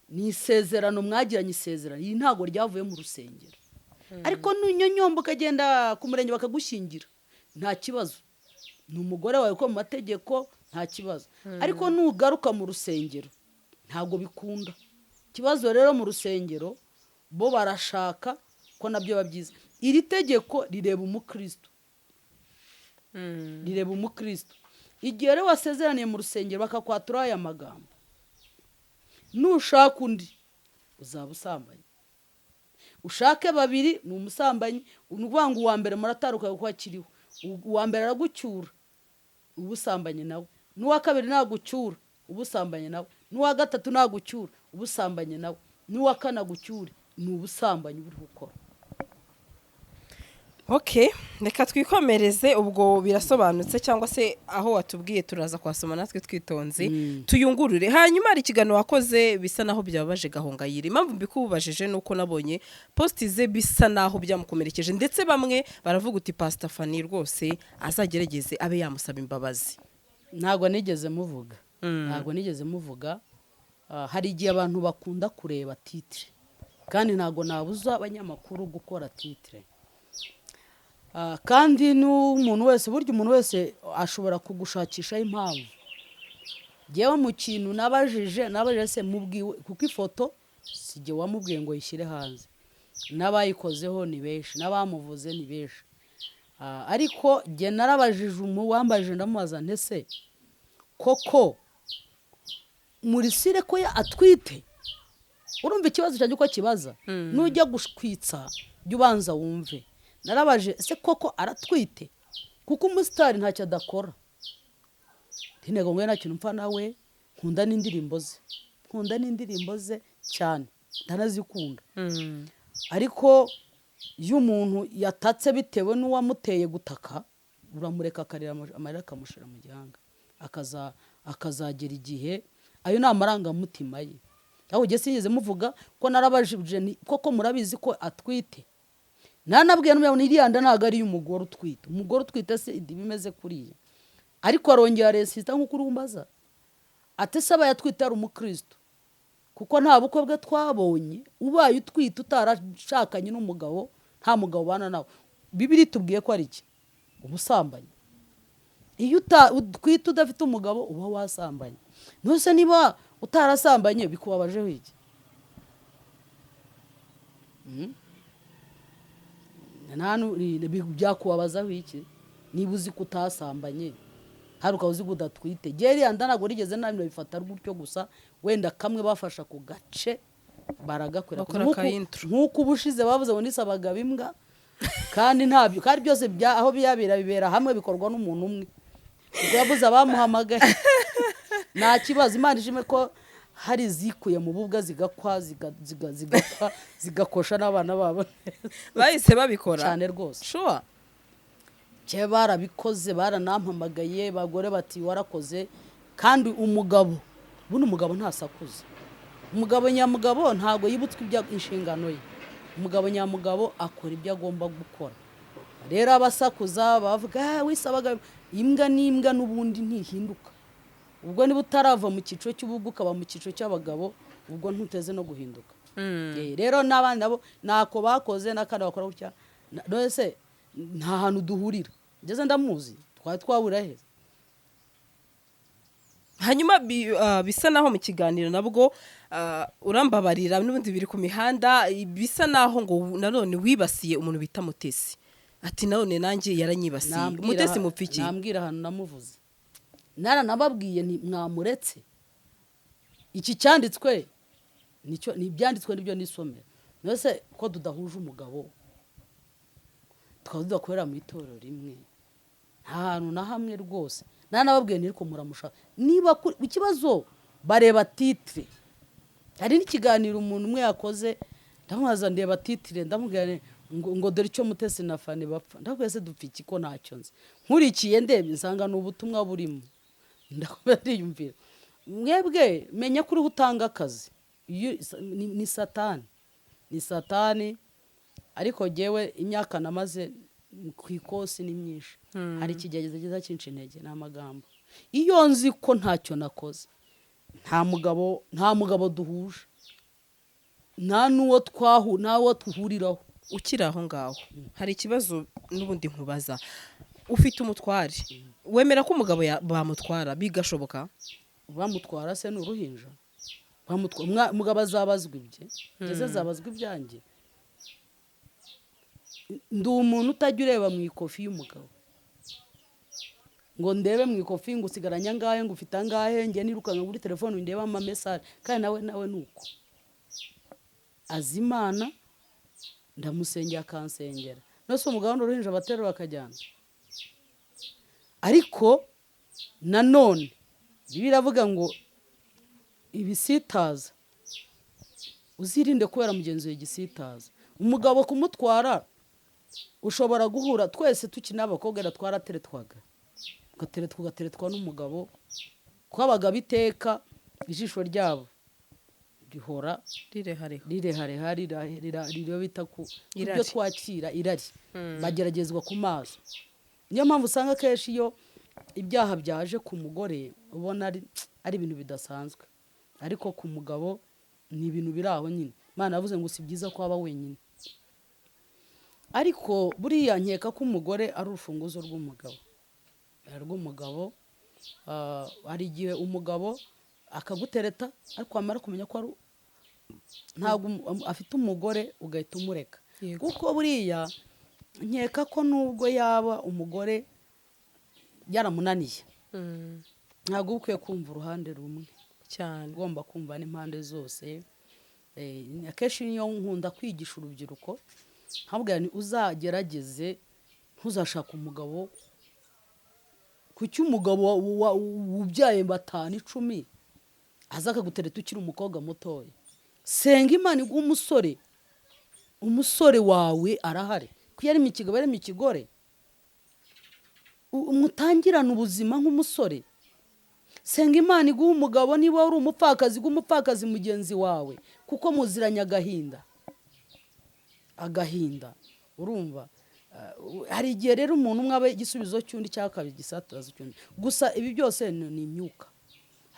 ni isezerano mwagiranye isezerano iyi ntago ryavuye mu rusengero ariko nunyonyomba ukagenda ku murenge bakagushyingira nta kibazo ni umugore wawe ko mu mategeko nta kibazo ariko nugaruka mu rusengero ntago bikunda. Kibazo rero mu rusengero bo barashaka ko nabyo babyiza. Iri tegeko rireba umukristo igihe rero wasezeraniye mu rusengero bakakwatura aya magambo nushaka undi uzaba usambanyi ushake babiri ni umusambanyi uvuga ngo uwa mbere murataruka kuko akiriho uwa mbere aragucyura ubusambanyi nawe n'uwa kabiri nagucyura ubusambanyi nawe n'uwa gatatu nagucyura ubusambanyi nawe n'uwa kane agucyure ni ubusambanyi buri gukora. Okay, reka twikomereze ubwo birasobanutse cyangwa se aho watubwiye turaza kwasoma natwe twitonze tuyungurure. Hanyuma hari ikiganiro wakoze bisa naho byababaje Gahongayire. Impamvu mbikubajije nuko nabonye posti ze bisa naho byamukomerekeje ndetse bamwe baravuga uti Pastor Fanny rwose azagerageze abe yamusaba imbabazi. Ntago nigeze muvuga hari igihe abantu bakunda kureba titre kandi ntago nabuza abanyamakuru gukora titre. Kandi n'umuntu wese burya umuntu wese ashobora kugushakisha impamvu. Jewe mu kintu nabajije se mubwiwe kuko ifoto sije wamubwiye ngo yishyire hanze n'abayikozeho ni benshi n'abamuvuze ni benshi ariko je narabajije wambajije ndamubaza ntese koko murisire ko atwite. Urumva ikibazo cyanjye uko kibaza nujya gushwitsa jya ubanza wumve. Narabaje se koko aratwite kuko umusitari ntacyo adakora. Ntego ngo nta kintu mpfa nawe nkunda n'indirimbo ze cyane ndanazikunda ariko iyo umuntu yatatse bitewe n'uwamuteye gutaka uramureka akarira amarira akamushira mu gihanga akazagera igihe ayo ni amarangamutima ye. aho ugeze sinigeze muvuga ko narabajije koko murabizi ko atwite, nanabwiye n'umwe iriya nda ntabwo ari umugore utwite. umugore utwite se bimeze kuriya, ariko arongera resista nk'uko urumbaza ate saba yatwite ari umukristo, kuko nta bukwe bwe twabonye. ubaye utwite utarashakanye n'umugabo, nta mugabo bana nawe, Bibiri tubwiye ko ari iki? Ubusambanyi. iyo utwite udafite umugabo uba wasambanye. nose niba utarasambanye bikubabajeho iki? byakubabazaho iki niba uzi ko utasambanye hari ukaba uzi ko udatwite? geriya ntabwo rigeze nabi bifata gutyo gusa, wenda kamwe bafasha ku gace baragakwira nk'uko ubushize bavuze ngo nisabaga bimbwa, kandi ntabyo, kandi byose aho bibera hamwe bikorwa n'umuntu umwe. ubwo yavuze abamuhamagaye nta kibazo. Imana ishime ko hari zikuye mu bubwa zigakwa zigakosha n'abana babo bahise babikora cyane rwose. sure cye barabikoze, baranampamagaye bagore bati warakoze. kandi umugabo buno umugabo ntasakuza. umugabo nyamugabo ntago yibutswe inshingano ye. umugabo nyamugabo akora ibyo agomba gukora. rero abasakuza bavuga wisabaga imbwa n'imbwa n'ubundi ntihinduka. ubwo niba utarava mu cyiciro cy'ubugu ukaba mu cyiciro cy'abagabo, ubwo ntuteze no guhinduka. rero n'abandi nabo ntako bakoze n'akandi bakora gutya. nose nta hantu duhurira, ngeze ndamuzi twabura he. hanyuma bisa naho mu kiganiro nabwo urambabarira n'ubundi biri ku mihanda, bisa naho ngo nanone wibasiye umuntu bita Mutesi. ati none nanjye yaranyibasiye. Mutesi mupfiki nambwira ahantu namuvuze, naranababwiye mwamuretse. iki cyanditswe nicyo nibyanditswe nibyo nisomera. nose ko tudahuje umugabo tukaba tudakorera mu itorero rimwe, nta hantu na hamwe rwose. nanababwiye niriko muramusha niba ikibazo bareba titre. hari n'ikiganiro umuntu umwe yakoze, ndamuhaza ndeba titre, ndamubwira ngo dore icyo Mutesi na Fane bapfa. ndakwese dupfa iki ko ntacyo nzi. nkurikiye ndebye nsanga n'ubutumwa burimo, ndakubariyumvira. mwebwe menya kuri utanga akazi ni satani, ni satani. ariko jewe imyaka namaze ku ikosi ni myinshi. hari ikigegeza cyinshi intege n'amagambo. iyo nzi ko ntacyo nakoze, nta mugabo duhuje, nta nuwo tuhuriraho. ukiri aho ngaho hari ikibazo n'ubundi nkubaza. ufite umutware, wemera ko umugabo bamutwara bigashoboka? bamutwara se n'uruhinja? umugabo azabazwa ibye, ngeze azabazwa ibyanjye. ndi umuntu utajya ureba mu ikofi y'umugabo ngo ndebe mu ikofi ngo usigaranye angahe, ngo ufite angahe, njye nirukanka kuri telefone ndeba ama message. kandi nawe nuko azi Imana, ndamusengera akansengera. nose umugabo n'uruhinja batero bakajyana. ariko nanone biravuga ngo ibisitaza uzirinde kubera mugenzi we igisitaza. umugabo kumutwara ushobora guhura twese tukina abakobwa twarateretwaga, ugateretwa n'umugabo, kwabaga biteka ijisho ryabo rihora riro bita ku byo twakira irari. bageragezwa ku maso. niyo mpamvu usanga kenshi iyo ibyaha byaje ku mugore ubona ari ibintu bidasanzwe, ariko ku mugabo ni ibintu biri aho nyine. Imana yavuze ngo si byiza ko aba wenyine. ariko buriya nkeka ko umugore ari urufunguzo rw'umugabo. hari igihe umugabo akagutereta, ariko wamara kumenya ko ntabwo afite umugore ugahita umureka. kuko buriya nkeka ko nubwo yaba umugore yaramunaniye, ntabwo ukwiye kumva uruhande rumwe cyane, ugomba kumva n'impande zose. akenshi niyo nkunda kwigisha urubyiruko, nkabwira ni uzagerageze ntuzashaka umugabo. kuki umugabo ubyaye 5 10 aza akagutereta ukiri umukobwa mutoya? senga Imana iguha umusore wawe arahari. ko yari mu kigabo yari mu kigore. mutangirana ubuzima nk'umusore. Senga Imana iguha umugabo niba uri umupfakazi g'umupfakazi mugenzi wawe kuko muziranye agahinda urumva. Hari igihe rero umuntu umwe aba igisubizo cy'undi cyangwa kabiri gisaturaza cy'undi. Gusa ibi byose ni imyuka.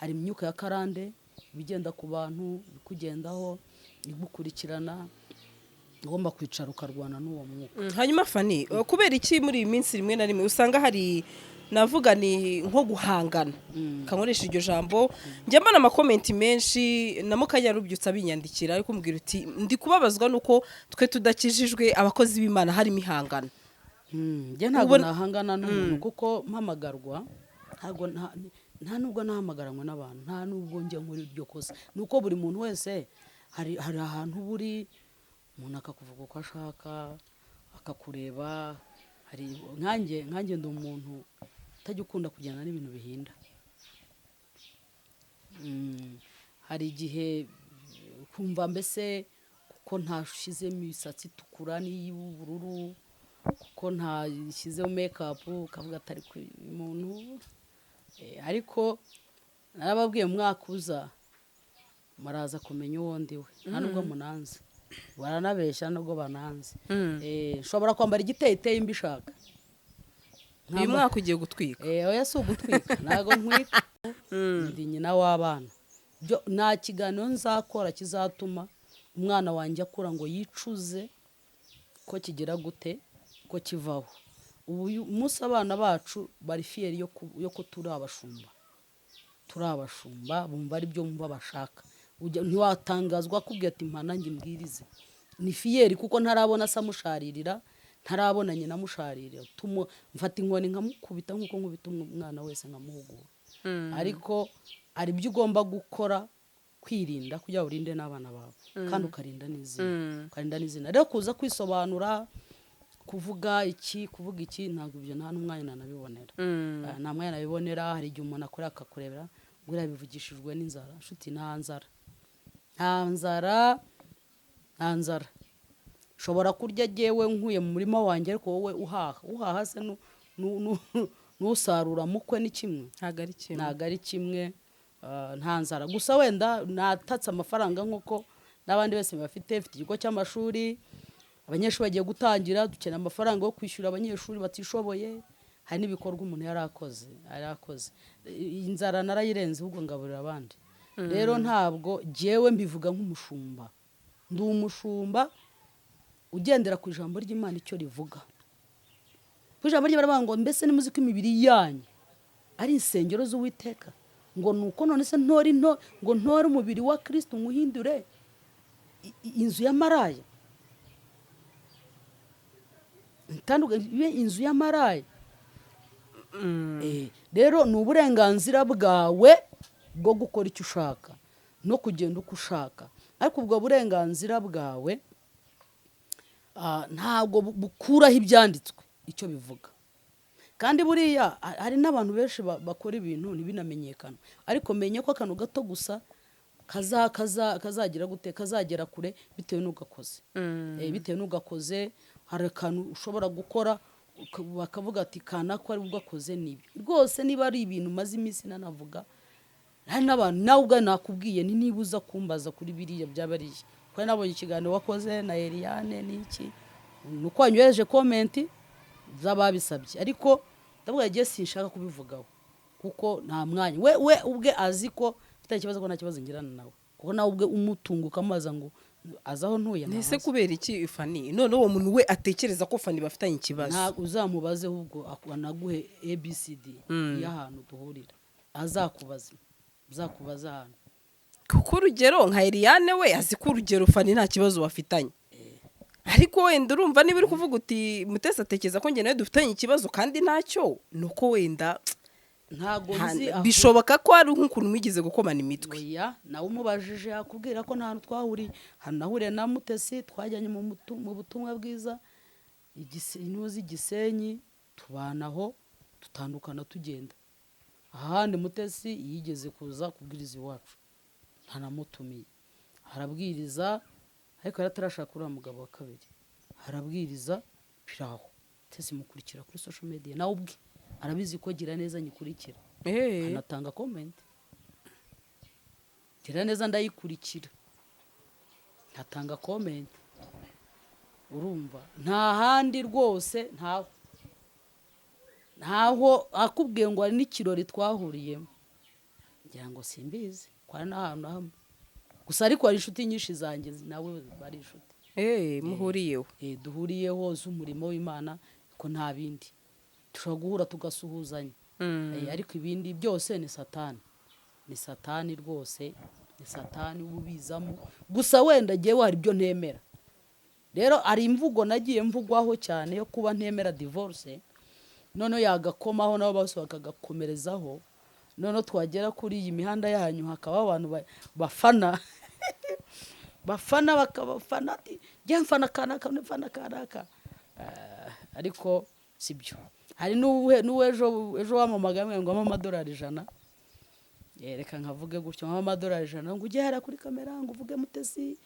Hari imyuka ya karande bigenda ku bantu bikugendaho igukurikirana ugomba kwicara ukarwana n'uwo mwuka. Hanyuma Fani, kubera iki muri iyi minsi rimwe na rimwe usanga hari navuga ni nko guhangana kankoresha iryo jambo njya mbona amakomenti menshi na mukanyarubyutsa binyandikira ariko mbwira uti ndi kubabazwa nuko twe tudakijijwe abakozi b'Imana harimo ihangana. Njye ntabwo nahangana n'umuntu kuko mpamagarwa nta nubwo nahamagaranywe n'abantu nta nubwo njya nkora iryo kosa nuko buri muntu wese hari ahantu buri umuntu akakuvuga uko ashaka akakureba. Hari nkanjye ndi umuntu utajya ukunda kujyana n'ibintu bihinda. Hari igihe kumva mbese kuko ntashizemo imisatsi itukura n'iy'ubururu kuko ntashyizemo make-up ukavuga atari ku muntu. Ariko narababwiye mwaka uza maraza kumenya uwo ndiwe nta nubwo munanze baranabeshya nubwo bananze. Nshobora kwambara igiteyiteye mbishaka. Uyu mwaka ugiye gutwika. Oya si ugutwika ntago ntwika. Ndi nyina w'abana. Nta kiganiro nzakora kizatuma umwana wanjye akura ngo yicuze ko kigira gute ko kivaho. Ubu umunsi abana bacu bari fieri yo ko turi abashumba bumva ari byo bumva bashaka. Ntiwatangazwa kubwira ati mpanange mbwirize. Ni fieri kuko ntarabona samusharirira ntarabona nyina musharirira. Mfata inkoni nkamukubita nkuko nkubita umwana wese nkamuhugura. Ariko ari byo ugomba gukora kwirinda kugira urinde n'abana bawe kandi ukarinda n'izina. Rero kuza kwisobanura kuvuga iki ntabwo ibyo nta n'umwanya nanabibonera. Nta mwanya nabibonera. Hari igihe umuntu akora akakurebera ngo bivugishijwe n'inzara. Nshuti nta nzara shobora kurya jyewe nkuye mu murima wanjye ariko wowe uhaha se n'usarura mukwe ni kimwe ntago ari kimwe. Nta nzara gusa wenda natatse amafaranga nk'uko n'abandi bose bafite ikigo cy'amashuri abanyeshuri bagiye gutangira dukeneye amafaranga yo kwishyura abanyeshuri batishoboye. Hari n'ibikorwa umuntu yarakoze inzara narayirenze ahubwo ngaburira abandi. Rero ntabwo jyewe mbivuga nk'umushumba. Ndi umushumba ugendera ku ijambo ry'Imana icyo rivuga. Ku ijambo ry'Imana ngo mbese nimuzi ko imibiri yanyu ari insengero z'Uwiteka ngo nuko none se ngo ntore umubiri wa Kristo nguhindure inzu y'amaraya. Ntandukanye inzu y'amaraya. Rero ni uburenganzira bwawe bwo gukora icyo ushaka no kugenda uko ushaka. Ariko ubwo burenganzira bwawe ntabwo bukuraho ibyanditswe icyo bivuga. Kandi buriya hari n'abantu benshi bakora ibintu ntibinamenyekana ariko menye ko akantu gato gusa kazagira gute kazagera kure bitewe n'ugakoze. Bitewe n'ugakoze hari akantu ushobora gukora bakavuga ati kana ko ari ugakoze nibi rwose. Niba ari ibintu maze iminsi nanavuga hari n'abantu nawe ubwo nakubwiye nibuza kumbaza kuri biriya byabariye ko nabonye ikiganiro wakoze na Eliane n'iki nuko wanyohereje comment z'ababisabye ariko ndavuga giye sinshaka kubivugaho kuko nta mwanya we ubwe azi ko mfite ikibazo ko nta kibazo ngirana nawe kuko nawe ubwe umutunguka amaza ngo azaho ntuye nawe. Nese kubera iki Fani none uwo muntu we atekereza ko Fani bafitanye ikibazo? Nta uzamubaze ahubwo anaguhe ABCD y'ahantu duhurira uzakubaza hano kuko urugero nka Eliane we azi ko urugero Fani nta kibazo bafitanye. Ariko wenda urumva niba uri kuvuga uti Mutesi atekereza ko njye nawe dufitanye ikibazo kandi ntacyo nuko wenda ntago nzi bishoboka ko ari nk'ukuntu mwigize gukomana imitwe. Oya nawe umubajije akubwira ko nta hantu twahuriye. Hano nahuriye na Mutesi twajyanye mu butumwa bwiza inuzi Gisenyi tubanaho tutandukana tugenda. Ahandi Mutesi yigeze kuza kubwiriza iwacu ntanamutumiye harabwiriza ariko yaratarashaka kuri mugabo wa kabiri harabwiriza piraho Mutesi mukurikira kuri social media nawe ubwe arabizi ko gira neza nyikurikira Eh. anatanga comment. Gira neza ndayikurikira atanga comment. Urumva nta handi rwose ntaho akubwiye ngo ari n'ikirori twahuriyemo ngira ngo simbizi kwa n'ahantu hamwe gusa ariko hari inshuti nyinshi zanjye nawe bari inshuti muhuriyeho duhuriyeho z'umurimo w'Imana ko nta bindi dushobora guhura tugasuhuzanya. Ariko ibindi byose ni satani rwose ni satani ubizamo gusa wenda jyewe hari ibyo ntemera. Rero ari imvugo nagiye mvugwaho cyane yo kuba ntemera divorce none yagakomaho nabo bose bakagakomerezaho none twagera kuri iyi mihanda yanyu hakaba abantu bafana bakabafana ati jya mfana kanaka ariko sibyo. Hari n'uwejo wamamagaye ngo amadolari 100 reka nkavuge gutyo amadolari 100 ngo ujye hara kuri kamera ngo uvuge Mutesi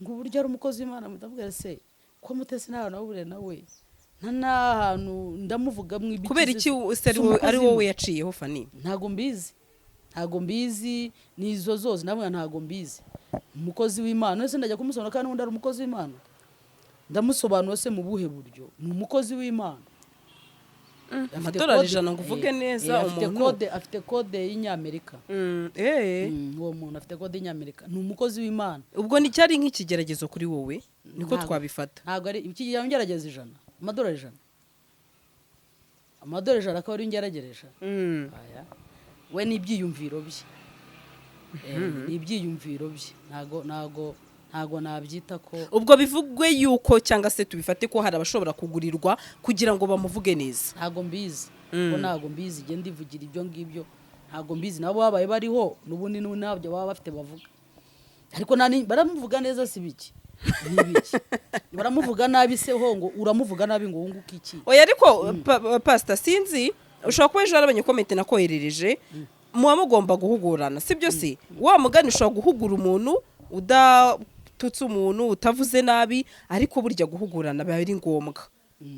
ngo uburyo ari umukozi w'Imana mutavuga se ko Mutesi nawe nabure nawe ntahantu ndamuvuga mwibiki kubera iki ari wowe yaciyeho fani ntago mbizi nizo zose namwe ntago mbizi umukozi w'Imana ese ndajya kumusobanura kandi undi ari umukozi w'Imana ndamusobanura se mu buhe buryo ni umukozi w'Imana. Amadolari 100 ngo uvuge neza umuntu afite kode y'Inyamerika. Uwo muntu afite kode y'Inyamerika ni umukozi w'Imana. Ubwo ni cyari nk'ikigeragezo kuri wowe niko twabifata. Ntago ari ikigeragezo 100 amadolari 100 amadolari 100 akaba ari ingerageresha. Aya we ni ibyiyumviro bye ni ibyiyumviro bye ntago nabyita ko ubwo bivugwe yuko cyangwa se tubifate ko hari abashobora kugurirwa kugira ngo bamuvuge neza. Ntago mbizi ko ntago mbizi je ndivugira ibyo ngibyo ntago mbizi nabo babaye bariho nubundi nabyo baba bafite bavuga ariko baramuvuga neza sibiki nibiki baramuvuga nabi se ho ngo uramuvuga nabi ngo wunguke iki. Oya ariko pastor sinzi ushobora kuba ejo arabanye comment nakoherereje muba mugomba guhugurana sibyo se wa mugani ushobora guhugura umuntu udatutse umuntu utavuze nabi ariko burya guhugurana biba ari ngombwa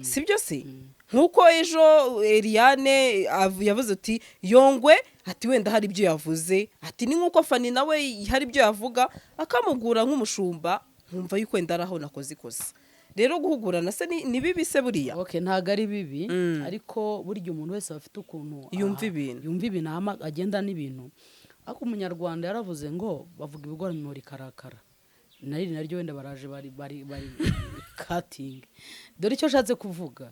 sibyo se nkuko ejo Eliane yavuze ati yongwe ati wenda hari ibyo yavuze ati ni nkuko fani nawe hari ibyo yavuga akamugura nk'umushumba nkumva yuko wenda araho nakoze ikosa. Rero guhugurana se ni bibi se buriya ntago ari bibi ariko burya umuntu wese afite ukuntu yumva ibintu agenda n'ibintu ariko umunyarwanda yaravuze ngo bavuga ibigora minori karakara naryo wenda baraje bari cutting. Dore icyo shatse kuvuga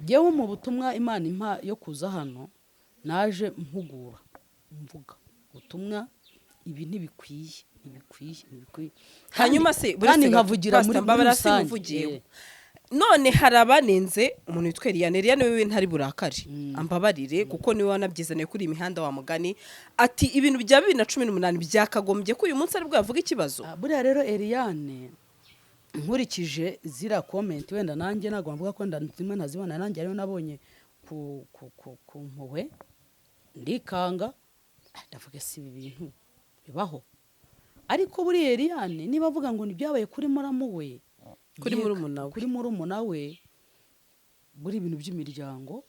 jewe mu butumwa Imana impa yo kuza hano naje mpugura mvuga ubutumwa ibi ntibikwiye hanyuma se kandi nkavugira muri rusange. None harabanenze umuntu witwa Eliane wewe ntari burakari ambabarire kuko niwe wanabyizaniye kuri imihanda wa mugani ati ibintu bya 2018 byakagombye ko uyu munsi ari bwo yavuga ikibazo. Buriya rero Eliane nkurikije zira comment wenda nanjye nagomba mvuga ko ndimwe ntazibona nanjye ariyo nabonye ku mpuwe ndikanga ndavuga si ibi bintu bibaho ariko buri Eliane niba avuga ngo nibyabaye kuri muramuwe kuri murumuna we buri ibintu by'imiryango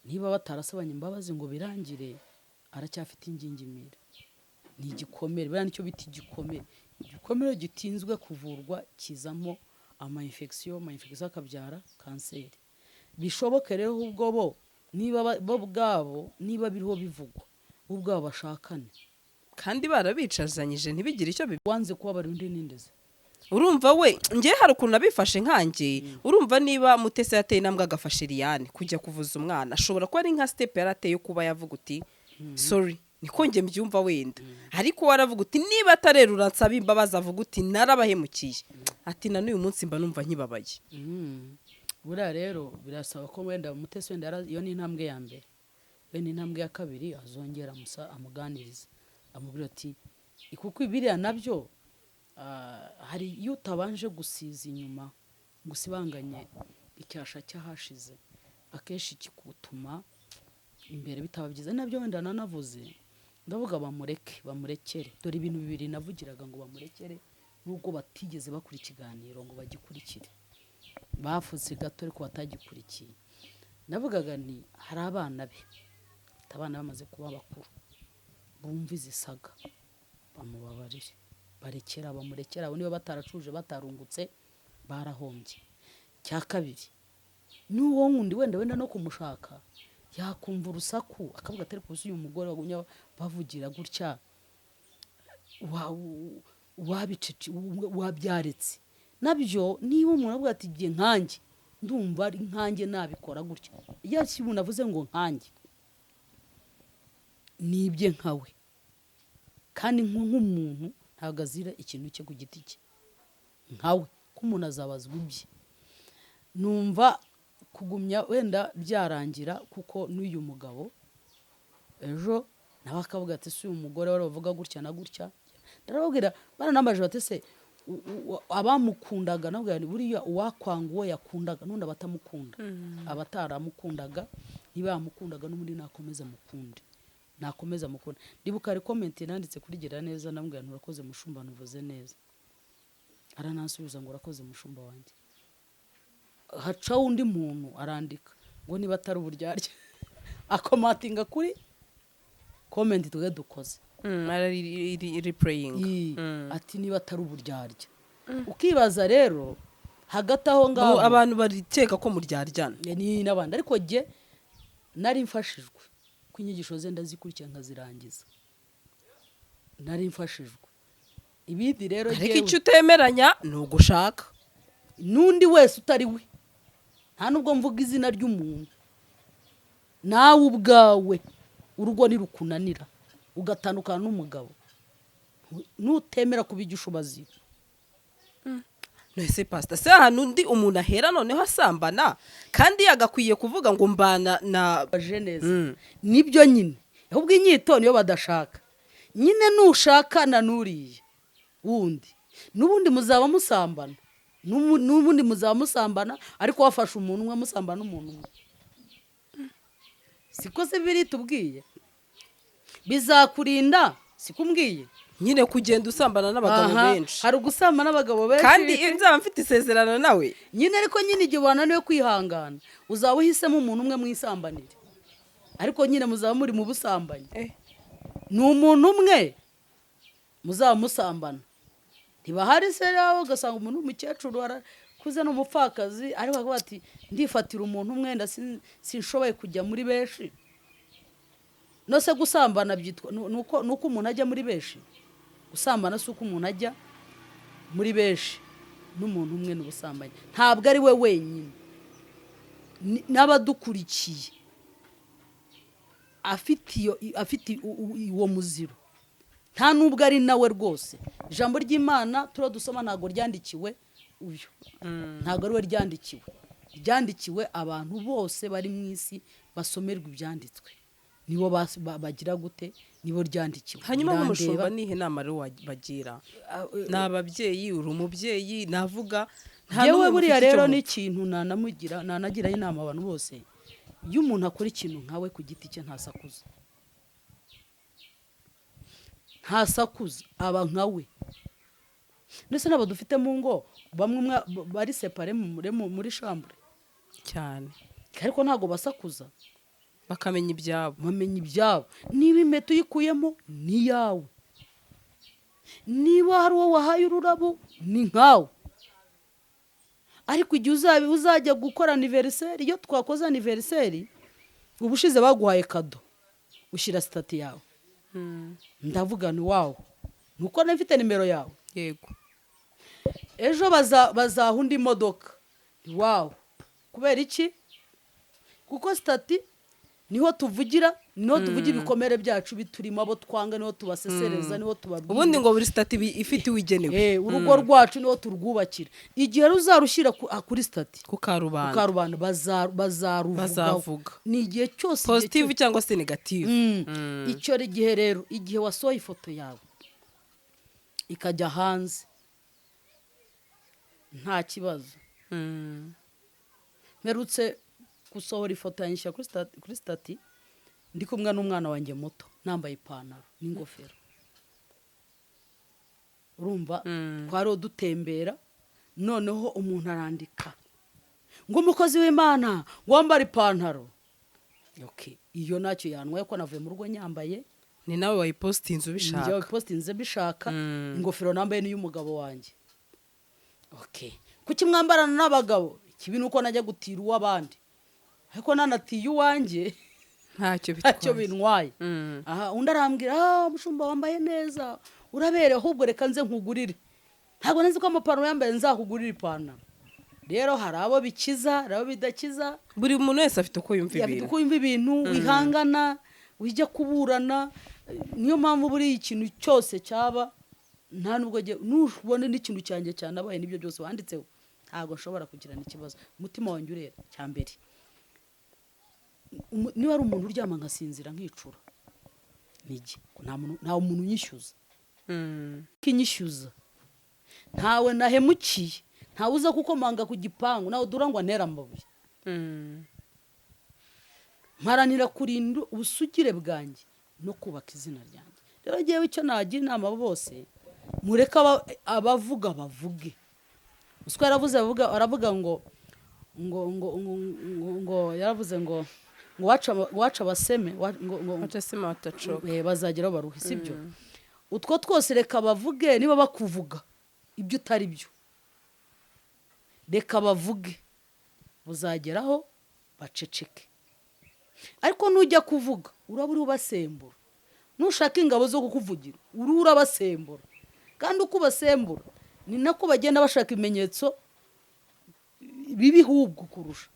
niba batarasabanye imbabazi ngo birangire aracyafite ingingimira ni igikomere bera nicyo biti igikomere gitinzwe kuvurwa kizamo infection akabyara kanseri. Bishoboke rero ubwo bo niba bwabo niba biriho bivugwa ubwabo bashakane kandi barabicazanyije ntibigire icyo wanze kuba bari undi nindeze. Urumva we ngiye hari ukuntu abifashe nkanjye urumva niba Mutesi yateye intambwe agafasha Eliane kujya kuvuza umwana ashobora kuba ari nka step yarateye kuba yavuga uti sorry niko nge mbyumva wenda ariko waravuga uti niba atarerura nsaba imbabazi avuga uti narabahemukiye ati na n'uyu munsi mba numva nkibabaye. Buriya rero birasaba ko wenda Mutesi wenda iyo ni intambwe ya mbere we ni intambwe ya kabiri azongera amuganiriza amubwira ati kuko ibiriya nabyo hari iyo utabanje gusiza inyuma gusibanganye icyasha cyahashize akenshi kikutuma imbere bitaba byiza nabyo wenda nanavuze ndavuga bamurekere dore ibintu bibiri navugiraga ngo bamurekere nubwo batigeze bakora ikiganiro ngo bagikurikire bafuze gato ariko batagikurikiye navugaga ni hari abana be abana bamaze kuba bakuru bumva izisaga bamubabarire bamurekera abo niba bataracuje batarungutse barahombye. Cya kabiri n'uwo wundi wenda no kumushaka yakumva urusaku akavuga atari kuzi uyu mugore wagunya bavugira gutya wabicece wabyaretse nabyo niba umuntu avuga ati giye nkanjye ndumva ari nkanjye nabikora gutya iyo umuntu avuze ngo nkanjye nibye nkawe kandi nk'umuntu ntabwo azira ikintu cye ku giti cye nkawe ko umuntu azabazwa ibye. Numva kugumya wenda byarangira kuko n'uyu mugabo ejo nawe akavuga ati si uyu mugore wari bavuga gutya na gutya ndarababwira baranambaje bati se abamukundaga nabwo buriya uwakwanga uwo yakundaga none abatamukunda abataramukundaga ntibamukundaga n'ubundi nakomeza mukunde ndibuka ari comment nanditse kuri gira neza nambwira nturakoze mushumba nuvuze neza aranansubiza ngo urakoze mushumba wanjye. Haca undi muntu arandika ngo niba atari uburyarya akomatinga kuri comment tuge dukoze replaying ati niba atari uburyarya ukibaza rero hagati aho ngaho abantu bariteka ko muryaryana ni nabandi ariko je nari mfashijwe kwinyigisho ze ndazikurikira nkazirangiza nari mfashijwe ibindi rero ariko icyo utemeranya ni ugushaka n'undi wese utari we nta nubwo mvuga izina ry'umuntu nawe ubwawe urugo nirukunanira ugatandukana n'umugabo nutemera kubigisha ubazira nese pastor se hano undi umuntu ahera noneho asambana kandi yagakwiye kuvuga ngo mbana na neza nibyo nyine ahubwo inyito niyo badashaka nyine nushakana nuriye wundi n'ubundi muzaba musambana n'ubundi muzaba musambana ariko wafashe umuntu umwe musambana n'umuntu umwe siko se biri tubwiye bizakurinda sikumbwiye nyine kugenda usambana n'abagabo benshi hari ugusambana n'abagabo benshi kandi nzaba mfite isezerano nawe nyine ariko nyine igihe wananiwe kwihangana uzaba uhisemo umuntu umwe mwisambanire ariko nyine muzaba muri mu busambanyi ni umuntu umwe muzaba musambana ntibahari se rero ugasanga umuntu w'umukecuru arakuze n'umupfakazi ariko akavuga ati ndifatira umuntu umwe nda sinshoboye kujya muri benshi no se gusambana byitwa nuko umuntu ajya muri benshi gusambana si uko umuntu ajya muri benshi n'umuntu umwe n'ubusambanyi ntabwo ari we wenyine n'abadukurikiye afite uwo muziro nta nubwo ari nawe rwose ijambo ry'Imana turadusoma ntabwo ryandikiwe uyu ntabwo ari we ryandikiwe abantu bose bari mu isi basomerwa ibyanditswe nibo bagira gute nibo ryandikiwe. Hanyuma nk'umushumba nihe nama rero bagira n'ababyeyi uri umubyeyi navuga yewe buriya rero n'ikintu nanagira inama abantu bose iyo umuntu akora ikintu nkawe ku giti cye ntasakuza aba nkawe ndetse n'abo dufite mu ngo bamwe bari separe muri chambre cyane ariko ntago basakuza bakamenya ibyabo niba impeta uyikuyemo ni yawe niba hari uwo wahaye ururabo ni nkawe ariko igihe uzajya gukora anniversaire iyo twakoze anniversaire ubushize baguhaye kado ushyira stati yawe ndavuga ni wawe nuko nafite nimero yawe yego ejo bazaha undi modoka ni wawe kubera iki kuko stati niho tuvugira ibikomere byacu biturimo abo twanga niho tubasesereza niho tubabwira ubundi ngo buri stati ifite wigenewe urugo rwacu niho turwubakira igihe ruzarushyira kuri stati ku karubanda bazaruvuga ni igihe cyose positive cyangwa se negative icyo gihe rero igihe wasohoye ifoto yawe ikajya hanze nta kibazo mperutse gusohora ifoto yanyishyira kuri stati ndi kumwe n'umwana wanjye muto nambaye ipantaro n'ingofero urumva twari dutembera noneho umuntu arandika ngo umukozi w'Imana wambara ipantaro. Okay, iyo nacyo yanwaye ko navuye mu rugo nyambaye. ni nawe wayipostinze ubishaka. Njye wayipostinze bishaka. Ingofero nambaye ni y'umugabo wanjye. Okay, kuki mwambarana n'abagabo? Ikibi nuko najya gutira uw'abandi. Ariko nanatiye uwanjye ntacyo bintwaye. Aha undi arambwira mushumba wambaye neza urabere ahubwo reka nze nkugurire. Ntabwo nzi ko amapantaro yambaye nzakugurira ipantaro. Rero hari abo bikiza, hari abo bidakiza. Buri muntu wese afite uko yumva ibintu. Uko yumva ibintu, wihangana, wijya kuburana. Niyo mpamvu buri ikintu cyose cyaba nta nubwo nubone n'ikintu cyanjye cyanabaye nibyo byose wanditseho. Ntabwo nshobora kugirana ikibazo. Umutima wanjye urera cyambere. Niba ari umuntu uryama ngasinzira nkicura. Nigi nta muntu unyishyuza. Kinyishyuza. Ntawe nahemukiye. Ntawe uza kukomanga ku gipangu nawe durangwa ntera amabuye. Mparanira kurinda ubusugire bwanjye no kubaka izina ryanjye. Rero ngewe icyo nagira inama bose mureka abavuga bavuge. Usiko yaravuze aravuga ngo yaravuze ngo waca baseme waca sema watacoka bazageraho baruhi sibyo. Utwo twose reka bavuge niba bakuvuga ibyo utari byo. Reka bavuge buzageraho baceceke. Ariko nujya kuvuga uraburi ubasembura. Nushaka ingabo zo kukuvugira urabasembura. Kandi uko basembura ni nako bagenda bashaka ibimenyetso bibi hubwo kurusha.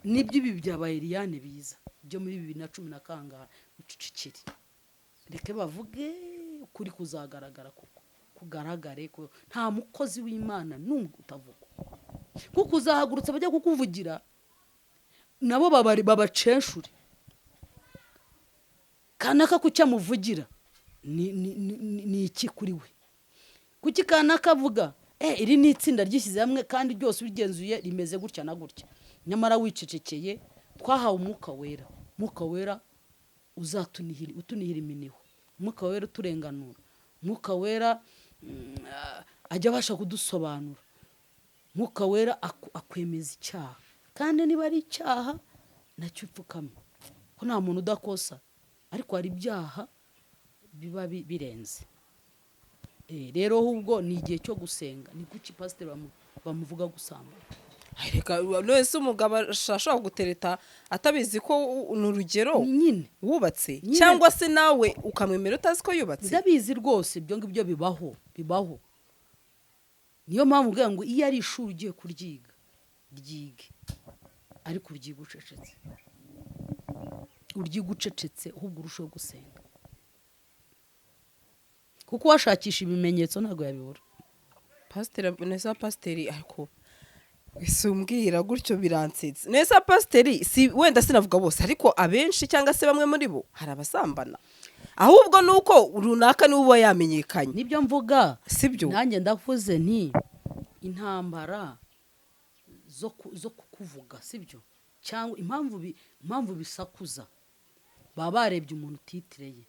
Nibyo ibi byabaye Eliane biza byo muri 2010 na kangahe ucicikiri. Reke bavuge kuri kuzagaragara kuko kugaragare ko nta mukozi w'Imana numwe utavuga. Kuko uzahagurutse bajya kukuvugira nabo babacenshure. Kanaka kucya muvugira ni iki kuri we? Kuki kanaka avuga iri ni itsinda ryishyize hamwe kandi byose bigenzuye rimeze gutya na gutya. Nyamara wicecekeye twahawe umwuka wera. Umwuka wera utunihira iminiho. Umwuka wera uturenganura. Umwuka wera ajya abasha kudusobanura. Umwuka wera akwemeza icyaha. Kandi niba ari icyaha nacyo upfukame. Ko nta muntu udakosa. Ariko hari ibyaha biba birenze. Rero ahubwo ni igihe cyo gusenga. Ni kuki pasteur bamuvuga gusamba. Reka wese umugabo ashaka gutereta atabizi ko n'urugero nyine wubatse cyangwa se nawe ukamwemera utazi ko yubatse. Ndabizi rwose ibyo ngibyo bibaho. Niyo mpamvu uvuga ngo iyo ari ishuri ugiye kuryiga ryige. Ariko uryiga ucecetse. Uryiga ucecetse ahubwo urushaho gusenga. Kuko washakisha ibimenyetso ntago yabibura. Neza pasiteri ariko isumbwira gutyo biransetse. Neza pasiteri si wenda sinavuga bose ariko abenshi cyangwa se bamwe muri bo hari abasambana. Ahubwo nuko runaka n'uwo yamenyekanye. Nibyo mvuga sibyo. Nanjye ndavuze nti intambara zo kukuvuga sibyo. Cyangwa impamvu bisakuza. Baba barebye umuntu titireye.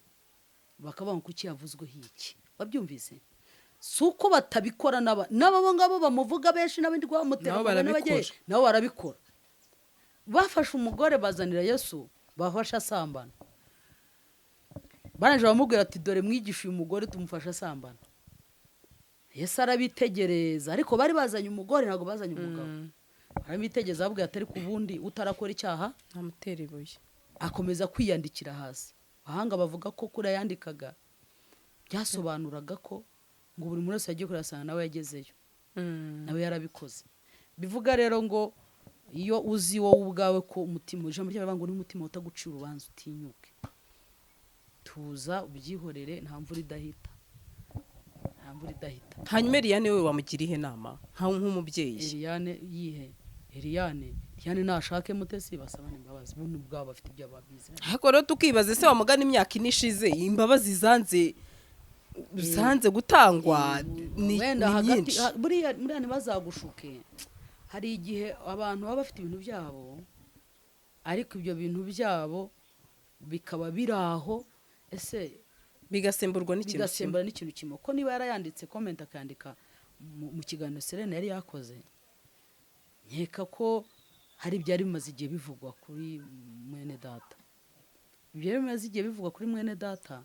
Bakavuga kuki yavuzwe hiki. Wabyumvise? Suko batabikora nabo ngabo bamuvuga benshi n'abandi kwa mutera n'abagiye nabo barabikora. Bafashe umugore bazanira Yesu bafasha asambana. Banaje bamubwira ati dore mwigisha uyu mugore tumufasha asambana. Yesu arabitegereza ariko bari bazanye umugore ntago bazanye umugabo. Arabitegereza ababwira atari kubundi utarakora icyaha amutera ibuye. Akomeza kwiyandikira hasi. Bahanga bavuga ko kuri yandikaga byasobanuraga ko ngo buri muntu wese yagiye kurasana nawe yagezeyo. Nawe yarabikoze. Bivuga rero ngo iyo uzi wowe ubwawe ko umutima ujambo ry'abantu ngo n'umutima utagucira urubanza utinyuke. Tuza ubyihorere nta mvura idahita. Hanyuma Eliane we wamugiriye inama nk'umubyeyi. Eliane nashake MUTESI basabana imbabazi buntu bwabo bafite ibyo babize. Ariko rero tukibaze se wamugana imyaka inishize imbabazi zanze gutangwa ni nyinshi. Buriya ntibazagushuke. Hari igihe abantu baba bafite ibintu byabo ariko ibyo bintu byabo bikaba biraho ese bigasemburwa n'ikintu kimwe. Ko niba yarayanditse comment akandika mu kiganiro Serena yari yakoze nkeka ko hari ibyari bimaze igihe bivugwa kuri mwene data. Ibyo bimaze igihe bivugwa kuri mwene data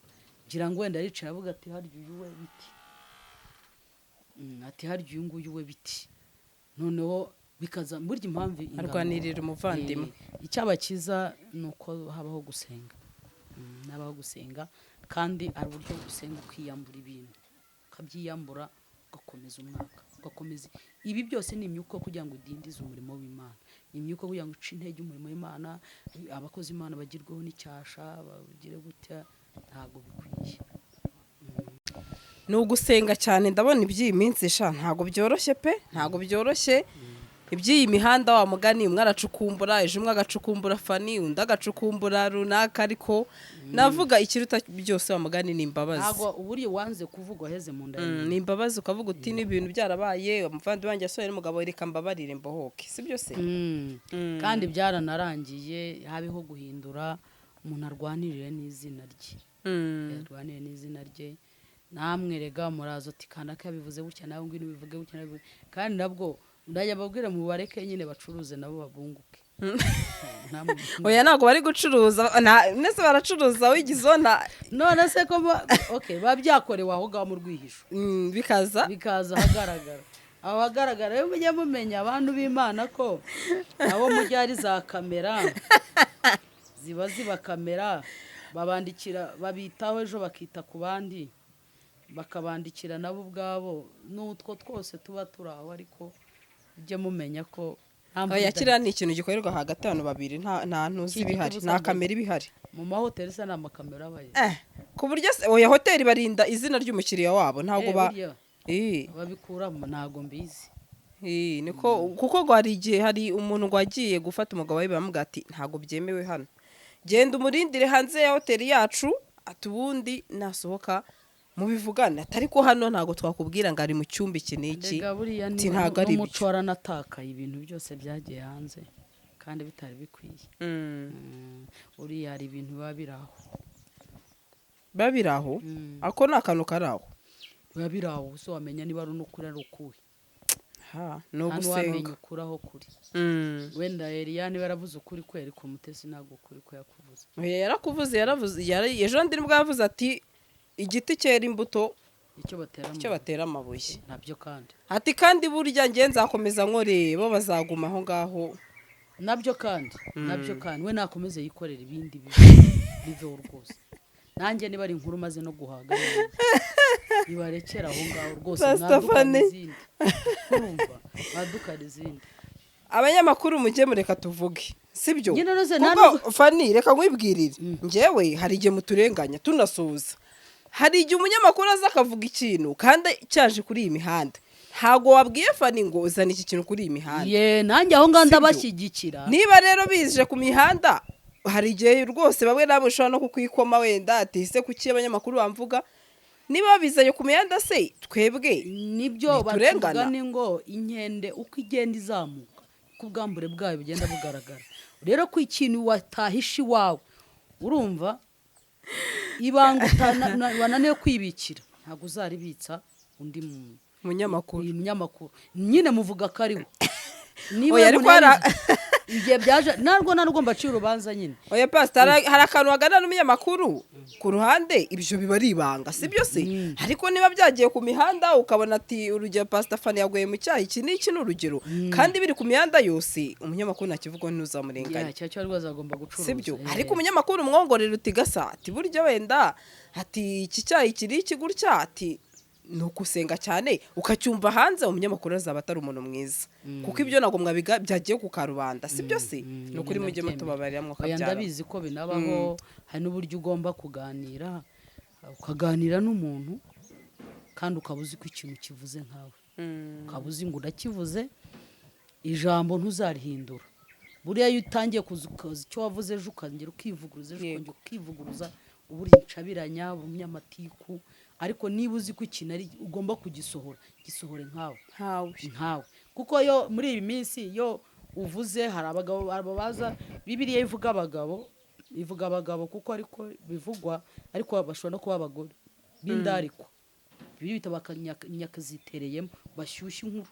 ngira ngo wenda yicaye avuga ati harya uyu we biti, ati harya uyu nguyu we biti, noneho bikaza burya impamvu arwanirira umuvandimwe. Icyabakiza ni uko habaho gusenga, habaho gusenga, kandi ari uburyo gusenga ukiyambura ibintu, ukabyiyambura ugakomeza umwaka, ugakomeza. Ibi byose ni imyuka kugira ngo udindize umurimo w'Imana, ni imyuka kugira ngo uce intege umurimo w'Imana, abakozi Imana bagirweho n'icyasha, bagire gutya, ntabwo bikwiye. Ni ugusenga cyane. Ndabona iby'iyi minsi ntabwo byoroshye pe, ntabwo byoroshye. Iby'iyi mihanda wa mugani, umwe aracukumbura, ejo umwe agacukumbura fani, undi agacukumbura runaka, ariko navuga ikiruta byose wa mugani ni imbabazi. Ntabwo uburiye wanze kuvugwa heze mu nda. Ni imbabazi, ukavuga uti n'ibintu byarabaye, umuvandimwe wanjye asohoye n'umugabo, reka mbabarire mbohoke, si byo se? Kandi byaranarangiye, habeho guhindura, umuntu arwanirire n'izina rye, arwanirire n'izina rye. Namwe rega murazo ati kanaka bivuze gutya, nawe ngwino bivuge gutya, kandi nabwo ndajya babwira mu bareke nyine bacuruze nabo babunguke. Oya ntabwo bari gucuruza, nese baracuruza wigizona, none se ko okay babyakorewe aho ngaho mu rwihisho, bikaza hagaragara. Abagaragara rero mujye mumenya abantu b'Imana ko abo mujyari za kamera ziba kamera, babandikira, babitaho, ejo bakita ku bandi, bakabandikira nabo ubwabo. N'utwo twose tuba turaho, ariko ujye mumenya ko yakira ni ikintu gikorerwa hagati y'abantu babiri, nta ntuzi bihari, nta kamera ibihari. Mu mahoteli se nta makamera abaye, ku buryo oya hoteli barinda izina ry'umukiriya wabo, ntabwo babikuramo, ntabwo mbizi. Niko kuko hari igihe hari umuntu wagiye gufata umugabo we, bamubwira ati ntabwo byemewe hano, genda umurindire hanze ya hoteli yacu, ati ubundi nasohoka mubivugana, atari ko hano ntabwo twakubwira ngo ari mu cyumba iki n'iki. Ati ntabwo ari umuco waranatakaye, ibintu byose byagiye hanze kandi bitari bikwiye. Uriya hari ibintu biba biraho, ako ni akantu kari aho, biba biraho, so wamenya niba ari n'ukuri ari ukuhe. Ni ugusenga ukuraho kuri. Wenda Eliane baravuze ukuri ko ariko Mutesi ntabwo ukuri ko yakuvuze. Yaravuze ejo ndi nibwo yavuze ati igiti cyera imbuto icyo batera amabuye, nabyo kandi ati kandi burya ngiye nzakomeza nkore, bo bazaguma aho ngaho, nabyo kandi we nakomeze yikorera ibindi biveho rwose. Nanjye niba ari inkuru maze no guhaga bibarekera aho ngaho rwose, mwadukana izindi, urumva, mwadukana izindi. Abanyamakuru mujye mureka tuvuge, sibyo? Kuko Fani reka nkwibwirire, njyewe hari igihe muturenganya tunasuhuza, hari igihe umunyamakuru aza akavuga ikintu kandi cyaje kuri iyi mihanda, ntago wabwiye Fani ngo uzana iki kintu kuri iyi mihanda. Nanjye aho ngaho ndabashyigikira. Niba rero bije ku mihanda, hari igihe rwose bamwe nabo ushobora no kukwikoma, wenda ati se kuki abanyamakuru bamvuga. Niba bizanye ku mihanda se twebwe nibyo bavuga, ni ngo inkende uko igenda izamuka ku bwambure bwayo bugenda bugaragara. Rero ko ikintu watahisha iwawe, urumva, ibanga wananiwe kwibikira, ntabwo uzaribitsa undi munyamakuru. Nyine muvuga ko ari we. Oya ariko igihe byaje narwo mbacira urubanza nyine. Oya pastor, hari akantu wagana n'umunyamakuru ku ruhande, ibyo biba ari ibanga, si byo se? Ariko niba byagiye ku mihanda ukabona ati urugero pastor Fani yaguye mu cyayi, iki n'iki n'urugero, kandi biri ku mihanda yose, umunyamakuru ntakivuga ntuzamurenganya. Cyo rwose agomba gucuruza, si byo? Ariko umunyamakuru umwongorera uti gasa, ati burya wenda ati iki cyayi kiri iki gutya, ati nukusenga cyane ukacyumva hanze, umunyamakuru azaba atari umuntu mwiza, kuko ibyo nago mwabiga byagiye ku karubanda, si byo se? Nukuri mujye mutubabarira mwokabyara. Ndabizi ko binabaho, hari n'uburyo ugomba kuganira, ukaganira n'umuntu kandi ukabuzi ko ikintu kivuze nkawe, ukabuzi ngo urakivuze, ijambo ntuzarihindura. Buriya iyo utangiye kuzukaza icyo wavuze ejo ukongera ukivuguruza, uburyo ncabiranya umunyamatiku. Ariko niba uzi ko ikintu ari ugomba kugisohora, gisohore nkawe, kuko yo muri iyi minsi yo uvuze hari abagabo babaza, Bibiliya ivuga abagabo kuko ariko bivugwa, ariko bashobora no kuba abagore b'indarikwa, bita bakanyakazitereyemo, bashyushya inkuru,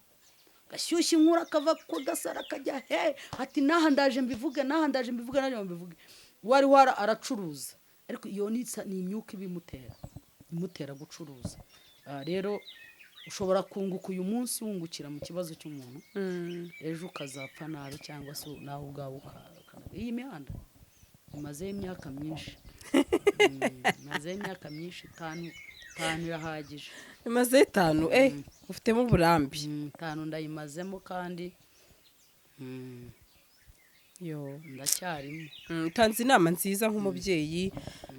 gashyushya inkuru akava ku gasara akajya he ati naha ndaje mbivuge naje mbivuge wari aracuruza ariko iyo ni imyuka imutera gucuruza. Rero ushobora kunguka uyu munsi wungukira mu kibazo cy'umuntu ejo ukazapfa nabi cyangwa se nawe ubwawe iyi mihanda imazeho imyaka myinshi itanu irahagije. imaze 5 ufitemo uburambi. 5 ndayimazemo kandi ndacyarimo. Utanze inama nziza nk'umubyeyi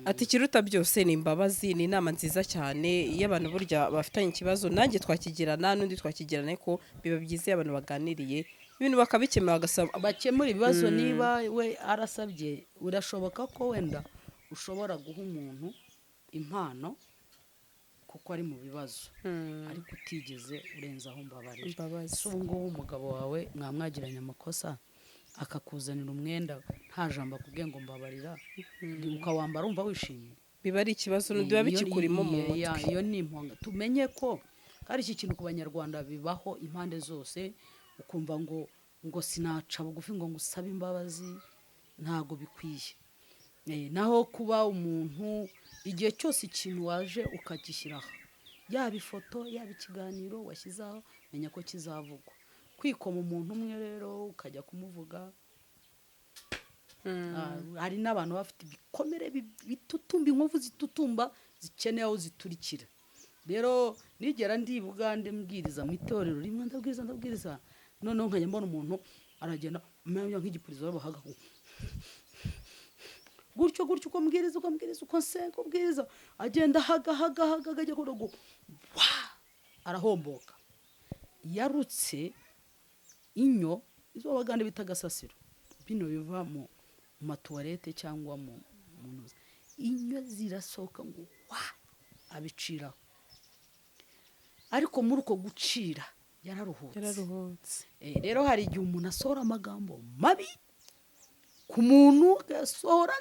ati ikiruta byose ni imbabazi. Ni inama nziza cyane iyo abantu burya bafitanye ikibazo nanjye twakigirana n'undi twakigirana ko biba byiza iyo abantu baganiriye ibintu bakabikemura bakemura ibibazo. Niba we arasabye urashoboka ko wenda ushobora guha umuntu impano kuko ari mu bibazo ariko utigeze urenzaho mbabarira. So ngubu umugabo wawe mwamwagiranye amakosa akakuzanira umwenda nta jambo akubwiye ngo mbabarira ukawambara umva wishimye, biba ari ikibazo biba bikikurimo mu mutwe. Iyo ni imponga. Tumenye ko kandi iki kintu ku banyarwanda bibaho impande zose, ukumva ngo sinaca bugufi ngo ngusabe imbabazi, ntago bikwiye. Naho kuba umuntu igihe cyose ikintu waje ukagishyiraho, yaba ifoto yaba ikiganiro washyizaho, menya ko kizavugwa. Kwikoma umuntu umwe rero ukajya kumuvuga, hari n'abantu bafite ibikomere bitutumba, inkovu zitutumba zikeneye aho ziturikira. Rero nigera ndi Bugande mbwiriza mu itorero rimwe ndabwiriza noneho nkajya mbona umuntu aragenda umenya nk'igipurizo bahaga gutyo uko mbwiriza uko nsenga ubwiriza agenda haga ajya kurogo arahomboka yarutse inyo izo Abagande bita gasasiro, bino biva mu matuwarete cyangwa mu ntuza, inyo zirasohoka ngo abiciraho. Ariko muri uko gucira yararuhutse. Rero hari igihe umuntu asohora amagambo mabi ku muntu, gasohora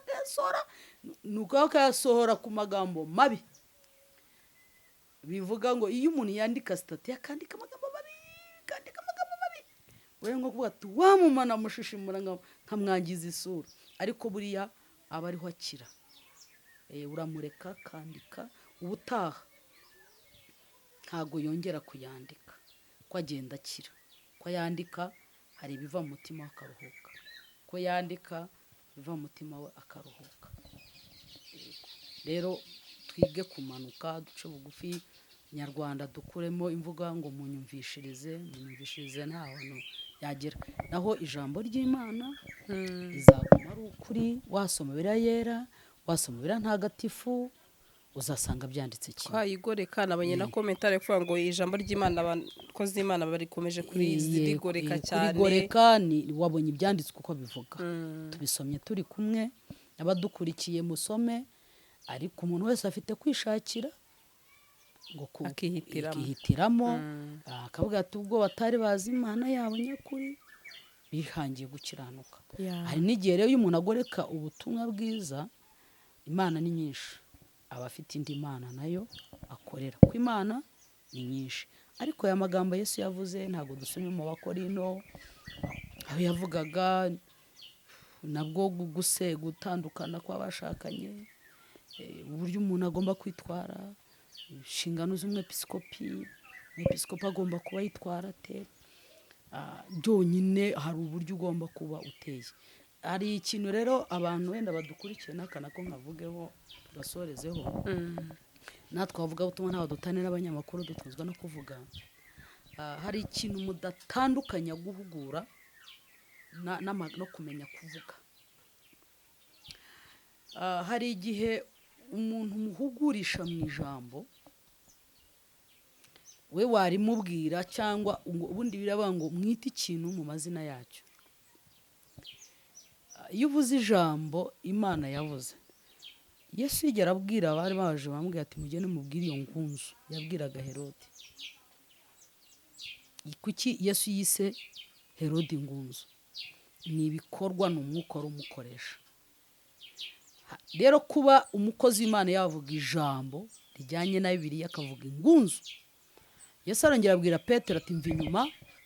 nuko akayasohora ku magambo mabi. Bivuga ngo iyo umuntu yandika sitati yakandika amagambo mabi, wewe nko kuvuga ati wamumana mushishimura nkamwangiza isura, ariko buriya aba ariho akira. Uramureka kandika, ubutaha ntago yongera kuyandika, ko agenda akira. Ko yandika hari ibiva mu mutima akaruhuka, ko yandika biva mu mutima we akaruhuka. Rero twige kumanuka, duce bugufi. Nyarwanda dukuremo imvuga ngo munyumvishirize nta hantu yagera. Naho ijambo ry'Imana izaguma ari ukuri. Wasoma Bibiliya yera, wasoma Bibiliya ntagatifu, uzasanga byanditse kimwe. Kwayigoreka nabonye na komentari kuvuga ngo ijambo ry'Imana abakozi b'Imana barikomeje kurigoreka cyane. Kurigoreka ni wabonye ibyanditswe uko bivuga. Tubisomye turi kumwe, abadukurikiye musome, ariko umuntu wese afite kwishakira ngo akihitiramo, akavuga ati ubwo batari bazi Imana yabo nyakuri bihangiye gukiranuka. Hari n'igihe rero iyo umuntu agoreka ubutumwa bwiza, Imana ni nyinshi, aba afite indi Mana nayo akorera, ko Imana ni nyinshi. Ariko aya magambo Yesu yavuze ntabwo dusomye mu Bakorino, aho yavugaga nabwo gutandukana kw'abashakanye, uburyo umuntu agomba kwitwara, inshingano z'umwepiskopi agomba kuba yitwara ate, byonyine hari uburyo ugomba kuba uteye. Hari ikintu rero abantu wenda badukurikiye n'akana ko nkavugeho tugasorezeho, natwe bavuga ubutumwa ntaho dutanira abanyamakuru dutunzwa no kuvuga. Hari ikintu mudatandukanya guhugura no kumenya kuvuga. Hari igihe umuntu muhugurisha mu ijambo, we warimubwira cyangwa ubundi biravuga ngo mwite ikintu mu mazina yacyo. Iyo uvuze ijambo Imana yavuze, Yesu yigera abwira abari baje bamubwira ati mugende mubwire iyo ngunzu, yabwiraga Herode. Kuki Yesu yise Herode ingunzu? Ni ibikorwa n'umwuka umukoresha. Rero kuba umukozi w'Imana yavuga ijambo rijyanye na Bibiliya akavuga ingunzu, Yesu arongera abwira Petero ati mva inyuma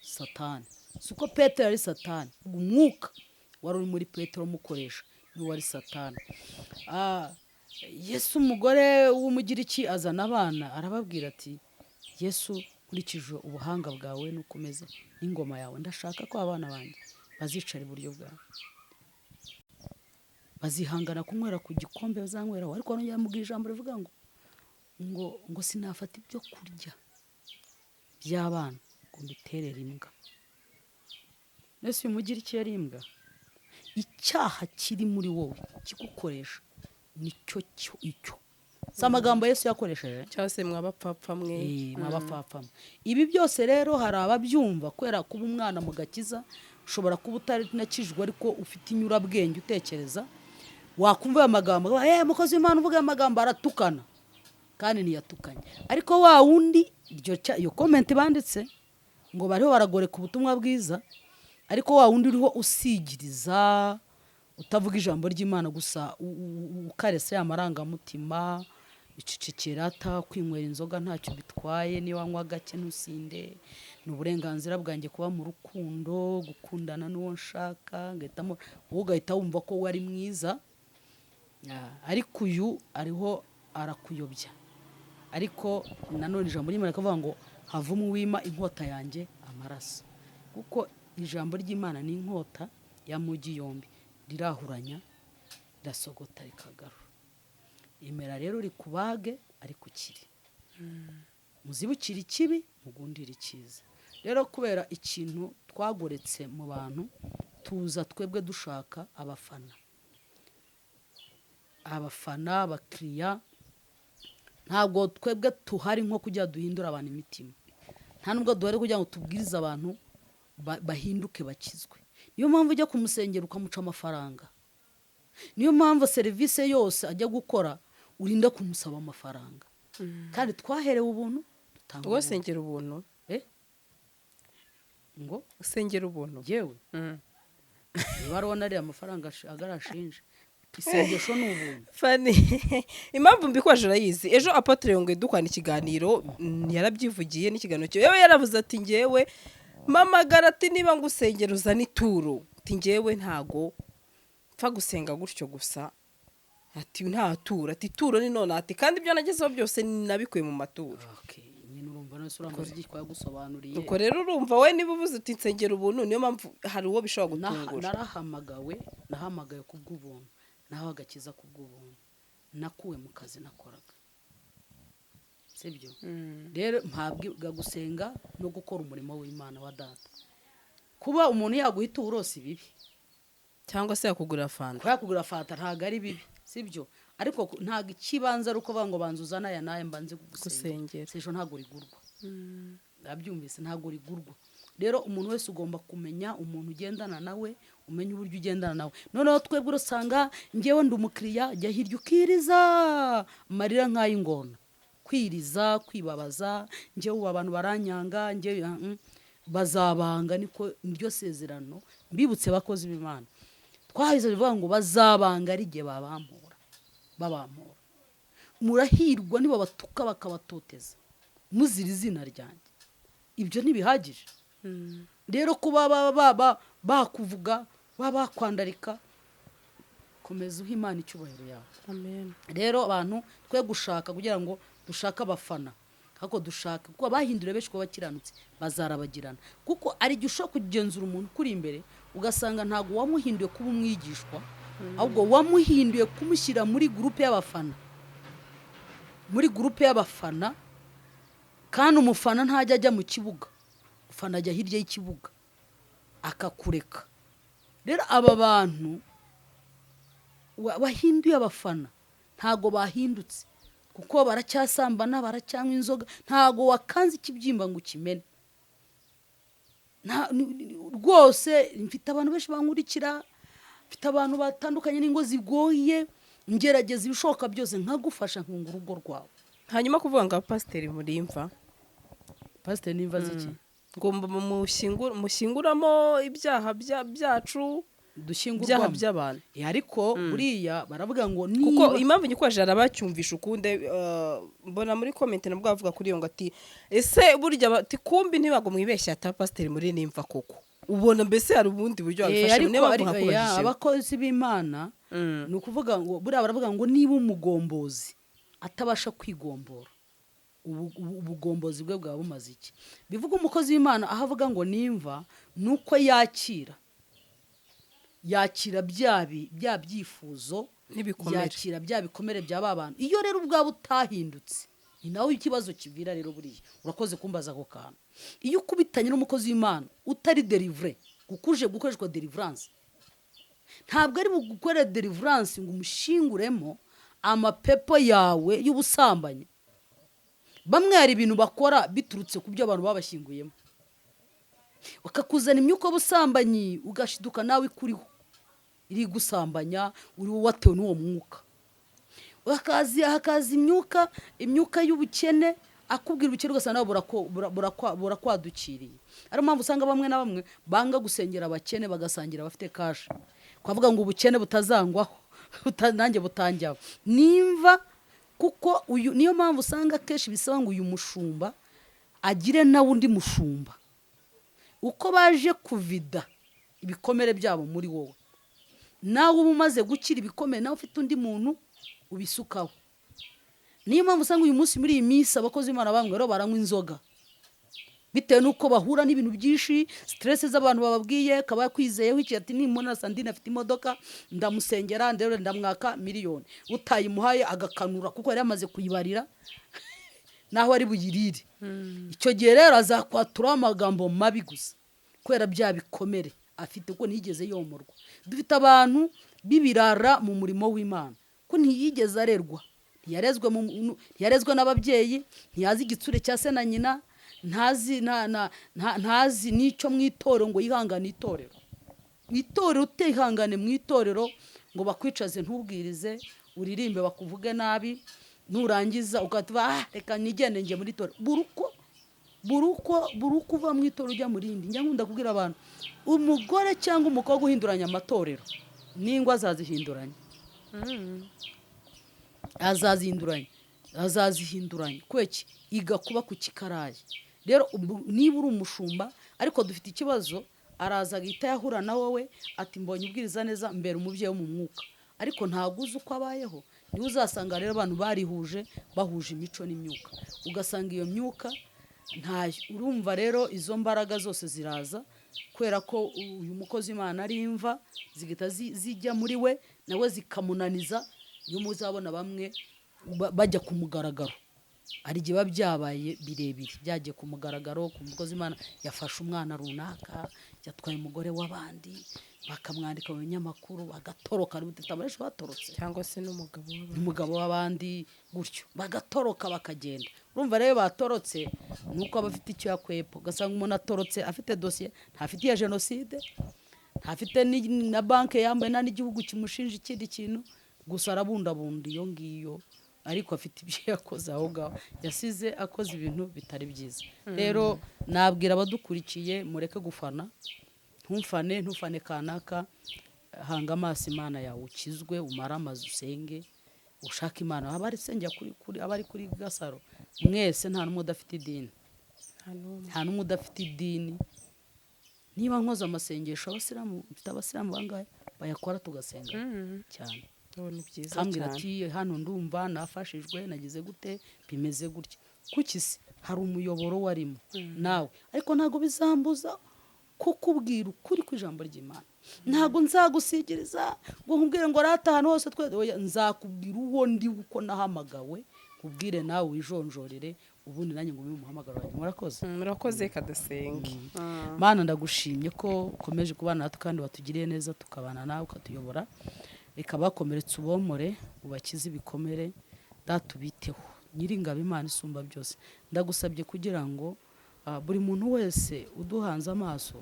satani siko Petero ari satani umwuka wari uri muri Petero mukoresha ni wari satani. Yesu umugore w'umugiriki azana abana arababwira ati Yesu nkurikije ubuhanga bwawe n'ukomeze n'ingoma yawe ndashaka ko abana banjye bazicara iburyo bwawe bazihangana kunywera ku gikombe bazanyweraho ariko none yamubwira ijambo rivuga ngo sinafata ibyo kurya by'abana ngo mbiterere imbwa. Yesu umugiriki yari imbwa. Icyaha kiri muri wowe kigukoresha nicyo icyo si amagambo Yesu yakoresheje cyangwa se mwabapfapfa mwe mwabapfapfa. Ibi byose rero hari ababyumva kubera kuba umwana mu gakiza ushobora kuba utari nakijwe ariko ufite inyurabwenge utekereza wakumva aya magambo mukozi w'Imana uvuga aya magambo aratukana kandi ntiyatukanye ariko wa wundi iyo comment banditse ngo bariho baragoreka ubutumwa bwiza ariko wa wundi uriho usigiriza utavuga ijambo ry'Imana gusa ukarese y'amarangamutima icicikirata kwinywera inzoga ntacyo bitwaye niba wanywa gake ntusinde ni uburenganzira bwanjye kuba mu rukundo gukundana n'uwo nshaka ngahitamo wowe ugahita wumva ko wari mwiza ariko uyu ariho arakuyobya. Ariko nanone ijambo ry'Imana rikavuga ngo havumwe uwima inkota yanjye amaraso kuko ijambo ry'Imana ni inkota ya mugi yombi rirahuranya rirasogota rikagarura. Imera rero rikubage ariko ukiri muzibukira ikibi mugundira icyiza. Rero kubera ikintu twagoretse mu bantu tuza twebwe dushaka abafana abakiriya ntabwo twebwe tuhari nko kujya duhindura abantu imitima nta nubwo duhari kugira ngo tubwirize abantu bahinduke bakizwe. Niyo mpamvu ujya kumusengera ukamuca amafaranga. Niyo mpamvu serivisi yose ajya gukora urinda kumusaba amafaranga kandi twaherewe ubuntu dutanga wowe sengera ubuntu ngo usengera ubuntu yewe niba arabona ari amafaranga agarashinje isengesho ni ubuntu fani impamvu mbikoje urayizi ejo Apotre Yongwe dukwana ikiganiro yarabyivugiye n'ikiganiro cyo yewe yaravuze ati ngewe mamagara ati niba ngusengera uzana ituro ati ngewe ntago pfa gusenga gutyo gusa ati nta tura ati turo ni none ati kandi ibyo nagezeho byose nabikuye mu maturo. nyine urumva no sura amazi kwa gusobanuriye uko rero urumva we niba uvuze uti nsengera ubuntu niyo mpamvu hari uwo bishobora gutungura. nahamagawe kubw'ubuntu naho agakiza kubw'ubuntu nakuwe mu kazi nakoraga sibyo rero mpabwa gusenga no gukora umurimo w'Imana wa data. Kuba umuntu yaguhita urose bibi cyangwa se yakugura fanta ntago ari bibi sibyo ariko ntago ikibanza ari uko bango banzuzana ya naye mbanze gusengera sejo ntago rigurwa ndabyumvise ntago rigurwa. Rero umuntu wese ugomba kumenya umuntu ugendana nawe umenya uburyo ugendana nawe. Noneho twebwe urasanga ngewe ndi umukiriya jya hirya ukiriza marira nk'ay'ingona kwiriza kwibabaza ngewe abantu baranyanga ngewe bazabanga niko niryo sezerano mbibutse bakozi b'Imana twahize bivuga ngo bazabanga ari gihe babampora murahirwa niba batuka bakabatoteza muzira izina ryanjye ibyo ntibihagije. Rero kuba bakuvuga bakwandarika komeza uha Imana icyubahiro yawe. Amen. Rero abantu twe gushaka kugira ngo dushaka abafana kako dushaka kuko abahindure benshi ko bakiranutse bazarabagirana kuko ari gihe ushobora kugenzura umuntu kuri imbere ugasanga ntago wamuhinduye kuba umwigishwa ahubwo wamuhinduye kumushyira muri groupe y'abafana kandi umufana ntajya ajya mu kibuga ufana ajya hirya y'ikibuga akakureka. Rero aba bantu bahinduye abafana ntago bahindutse kuko baracyasambana baracyanywa inzoga ntago wakanze ikibyimba ngo ukimene rwose mfite abantu benshi bankurikira mfite abantu batandukanye n'ingo zigoye ngerageza ibishoboka byose nkagufasha nkunga urugo rwawe. Hanyuma kuvuga ngo Pasteur murimva Pasteur nimva ziki ngomba mushyinguramo ibyaha byacu ibyaha by'abantu. ariko buriya baravuga ngo kuko impamvu nyikoje arabacyumvisha ukunde mbona muri comment nabwo bavuga kuri iyo ngo ati ese burya bati kumbi ntibago mwibeshya ata pasteur muri nimva koko ubona mbese hari ubundi buryo abifashe niba bakubajije abakozi b'Imana ni ukuvuga ngo buriya baravuga ngo niba umugombozi atabasha kwigombora ubugombozi bwe bwa bumaze iki bivuga umukozi w'Imana aho avuga ngo nimva nuko yakira bya byifuzo yakira bya bikomere bya babantu iyo rero ubwabo utahindutse ni nawe ikibazo kivira rero buriya urakoze kumbaza ako kantu iyo ukubitanye n'umukozi w'Imana utari delivery gukuje gukoreshwa deliverance ntabwo ari bugukore deliverance ngo umushinguremo amapepo yawe y'ubusambanyi bamwe hari ibintu bakora biturutse ku byo abantu babashyinguyemo bakakuzana imyuka y'ubusambanyi ugashiduka nawe kuriho iri gusambanya uri watewe n'uwo mwuka hakaza imyuka y'ubukene akubwira ubukene ugasanga nawe burakwadukiriye ariyo mpamvu usanga bamwe na bamwe banga gusengera abakene bagasangira abafite kashi kwavuga ngo ubukene butazangwaho nanjye butanjyaho nimva kuko niyo mpamvu usanga kenshi bisaba ngo uyu mushumba agire nawe undi mushumba uko baje kuvida ibikomere byabo muri wowe nawe uba umaze gukira ibikomere nawe ufite undi muntu ubisukaho niyo mpamvu usanga uyu munsi muri iyi minsi abakozi b'Imana bamwe rero baranywa inzoga bitewe n'uko bahura n'ibintu byinshi stress z'abantu bababwiye kaba yakwizeyeho iki ati nimona Sandine afite imodoka ndamusengera ndero ndamwaka miliyoni utayimuhaye agakanura kuko yari yamaze kuyibarira naho ari buyirire icyo gihe rero azakwatura amagambo mabi gusa kwera bya bikomere afite ko ntiyigeze yomorwa dufite abantu bibirara mu murimo w'Imana ko ntiyigeze arerwa ntiyarezwe n'ababyeyi ntiyazi igitsure cya se na nyina ntazi n'icyo mu itorero ngo yihangane itorero utihangane mu itorero ngo bakwicaze ntubwirize uririmbe bakuvuge nabi nurangiza ukatuva reka nigende ngiye muri itorero buruko uva mu itorero ujya mu rindi njya nkunda kubwira abantu umugore cyangwa umukobwa uhinduranya amatorero n'ingwa azazihinduranya kweki iga kuba ku kikaraye rero niba uri umushumba ariko dufite ikibazo araza agahita yahura na wowe ati mbonye ubwiriza neza mbere umubyeyi wo mu mwuka ariko ntabwo uzi uko abayeho niwe uzasanga rero abantu bahuje imico n'imyuka ugasanga iyo myuka ntayo urumva rero izo mbaraga zose ziraza kubera ko uyu mukozi w'Imana ari imva zigita zijya muri we nawe zikamunaniza niyo muzabona bamwe bajya ku mugaragaro ari giba byabaye birebire byagiye ku mugaragaro ku mukozi w'Imana yafashe umwana runaka yatwaye umugore w'abandi bakamwandika mu binyamakuru bagatoroka butabaresha batorotse cyangwa se n'umugabo w'abandi gutyo bagatoroka bakagenda urumva rero batorotse nuko abafite icyo yakwepo gasanga umuntu atorotse afite dossier ntafite ya genocide ntafite na banke yambaye n'igihugu kimushinja ikindi kintu gusa arabundabunda iyo ngiyo ariko afite ibyo yakoze aho ngaho yasize akoze ibintu bitari byiza rero nabwira abadukurikiye mureke gufana ntufane kanaka hanga amaso Imana yawe ukizwe umara amazi usenge ushaka Imana abari sengera abari kuri Gasaro mwese nta n'umwe udafite idini niba nkoze amasengesho mfite abasilamu bangahe bayakora tugasenga cyane kambwira ati hano ndumva nafashijwe nagize gute bimeze gutya kuki se hari umuyoboro warimo nawe ariko ntago bizambuza kukubwira ukuri kw'ijambo ry'Imana ntago nzagusigiriza ngo nkubwire ngo rata hano hose nzakubwira uwo ndi uko nahamagawe kubwire nawe wijonjorere ubundi nanjye ngo umuhamagaro wanjye murakoze kadasenge Mana ndagushimye ko ukomeje kubana natwe kandi watugiriye neza tukabana nawe ukatuyobora reka bakomeretse ubomore ubakize ibikomere datubiteho nyiringabo Imana isumba byose ndagusabye kugira ngo buri muntu wese uduhanze amaso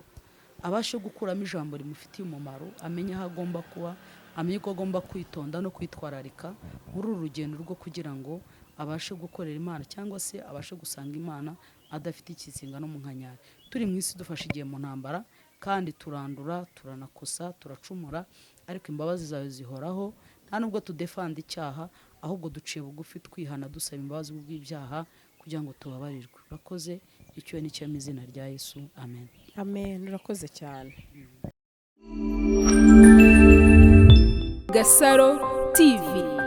abashe gukuramo ijambo rimufitiye umumaro amenye aho agomba kuba amenye ko agomba kwitonda no kwitwararika muri uru rugendo rwo kugira ngo abashe gukorera Imana cyangwa se abashe gusanga Imana adafite ikizinga no mu nkanyari turi mu isi dufashe igihe mu ntambara kandi turandura, turanakosa, turacumura, ariko imbabazi zawe zihoraho. Nta nubwo tudefanda icyaha, ahubwo duciye bugufi twihana dusaba imbabazi bw'ibyaha kugira ngo tubabarirwe. Urakoze, icyo ni cyo mu izina rya Yesu, amen. Amen, urakoze cyane. GASARO TV.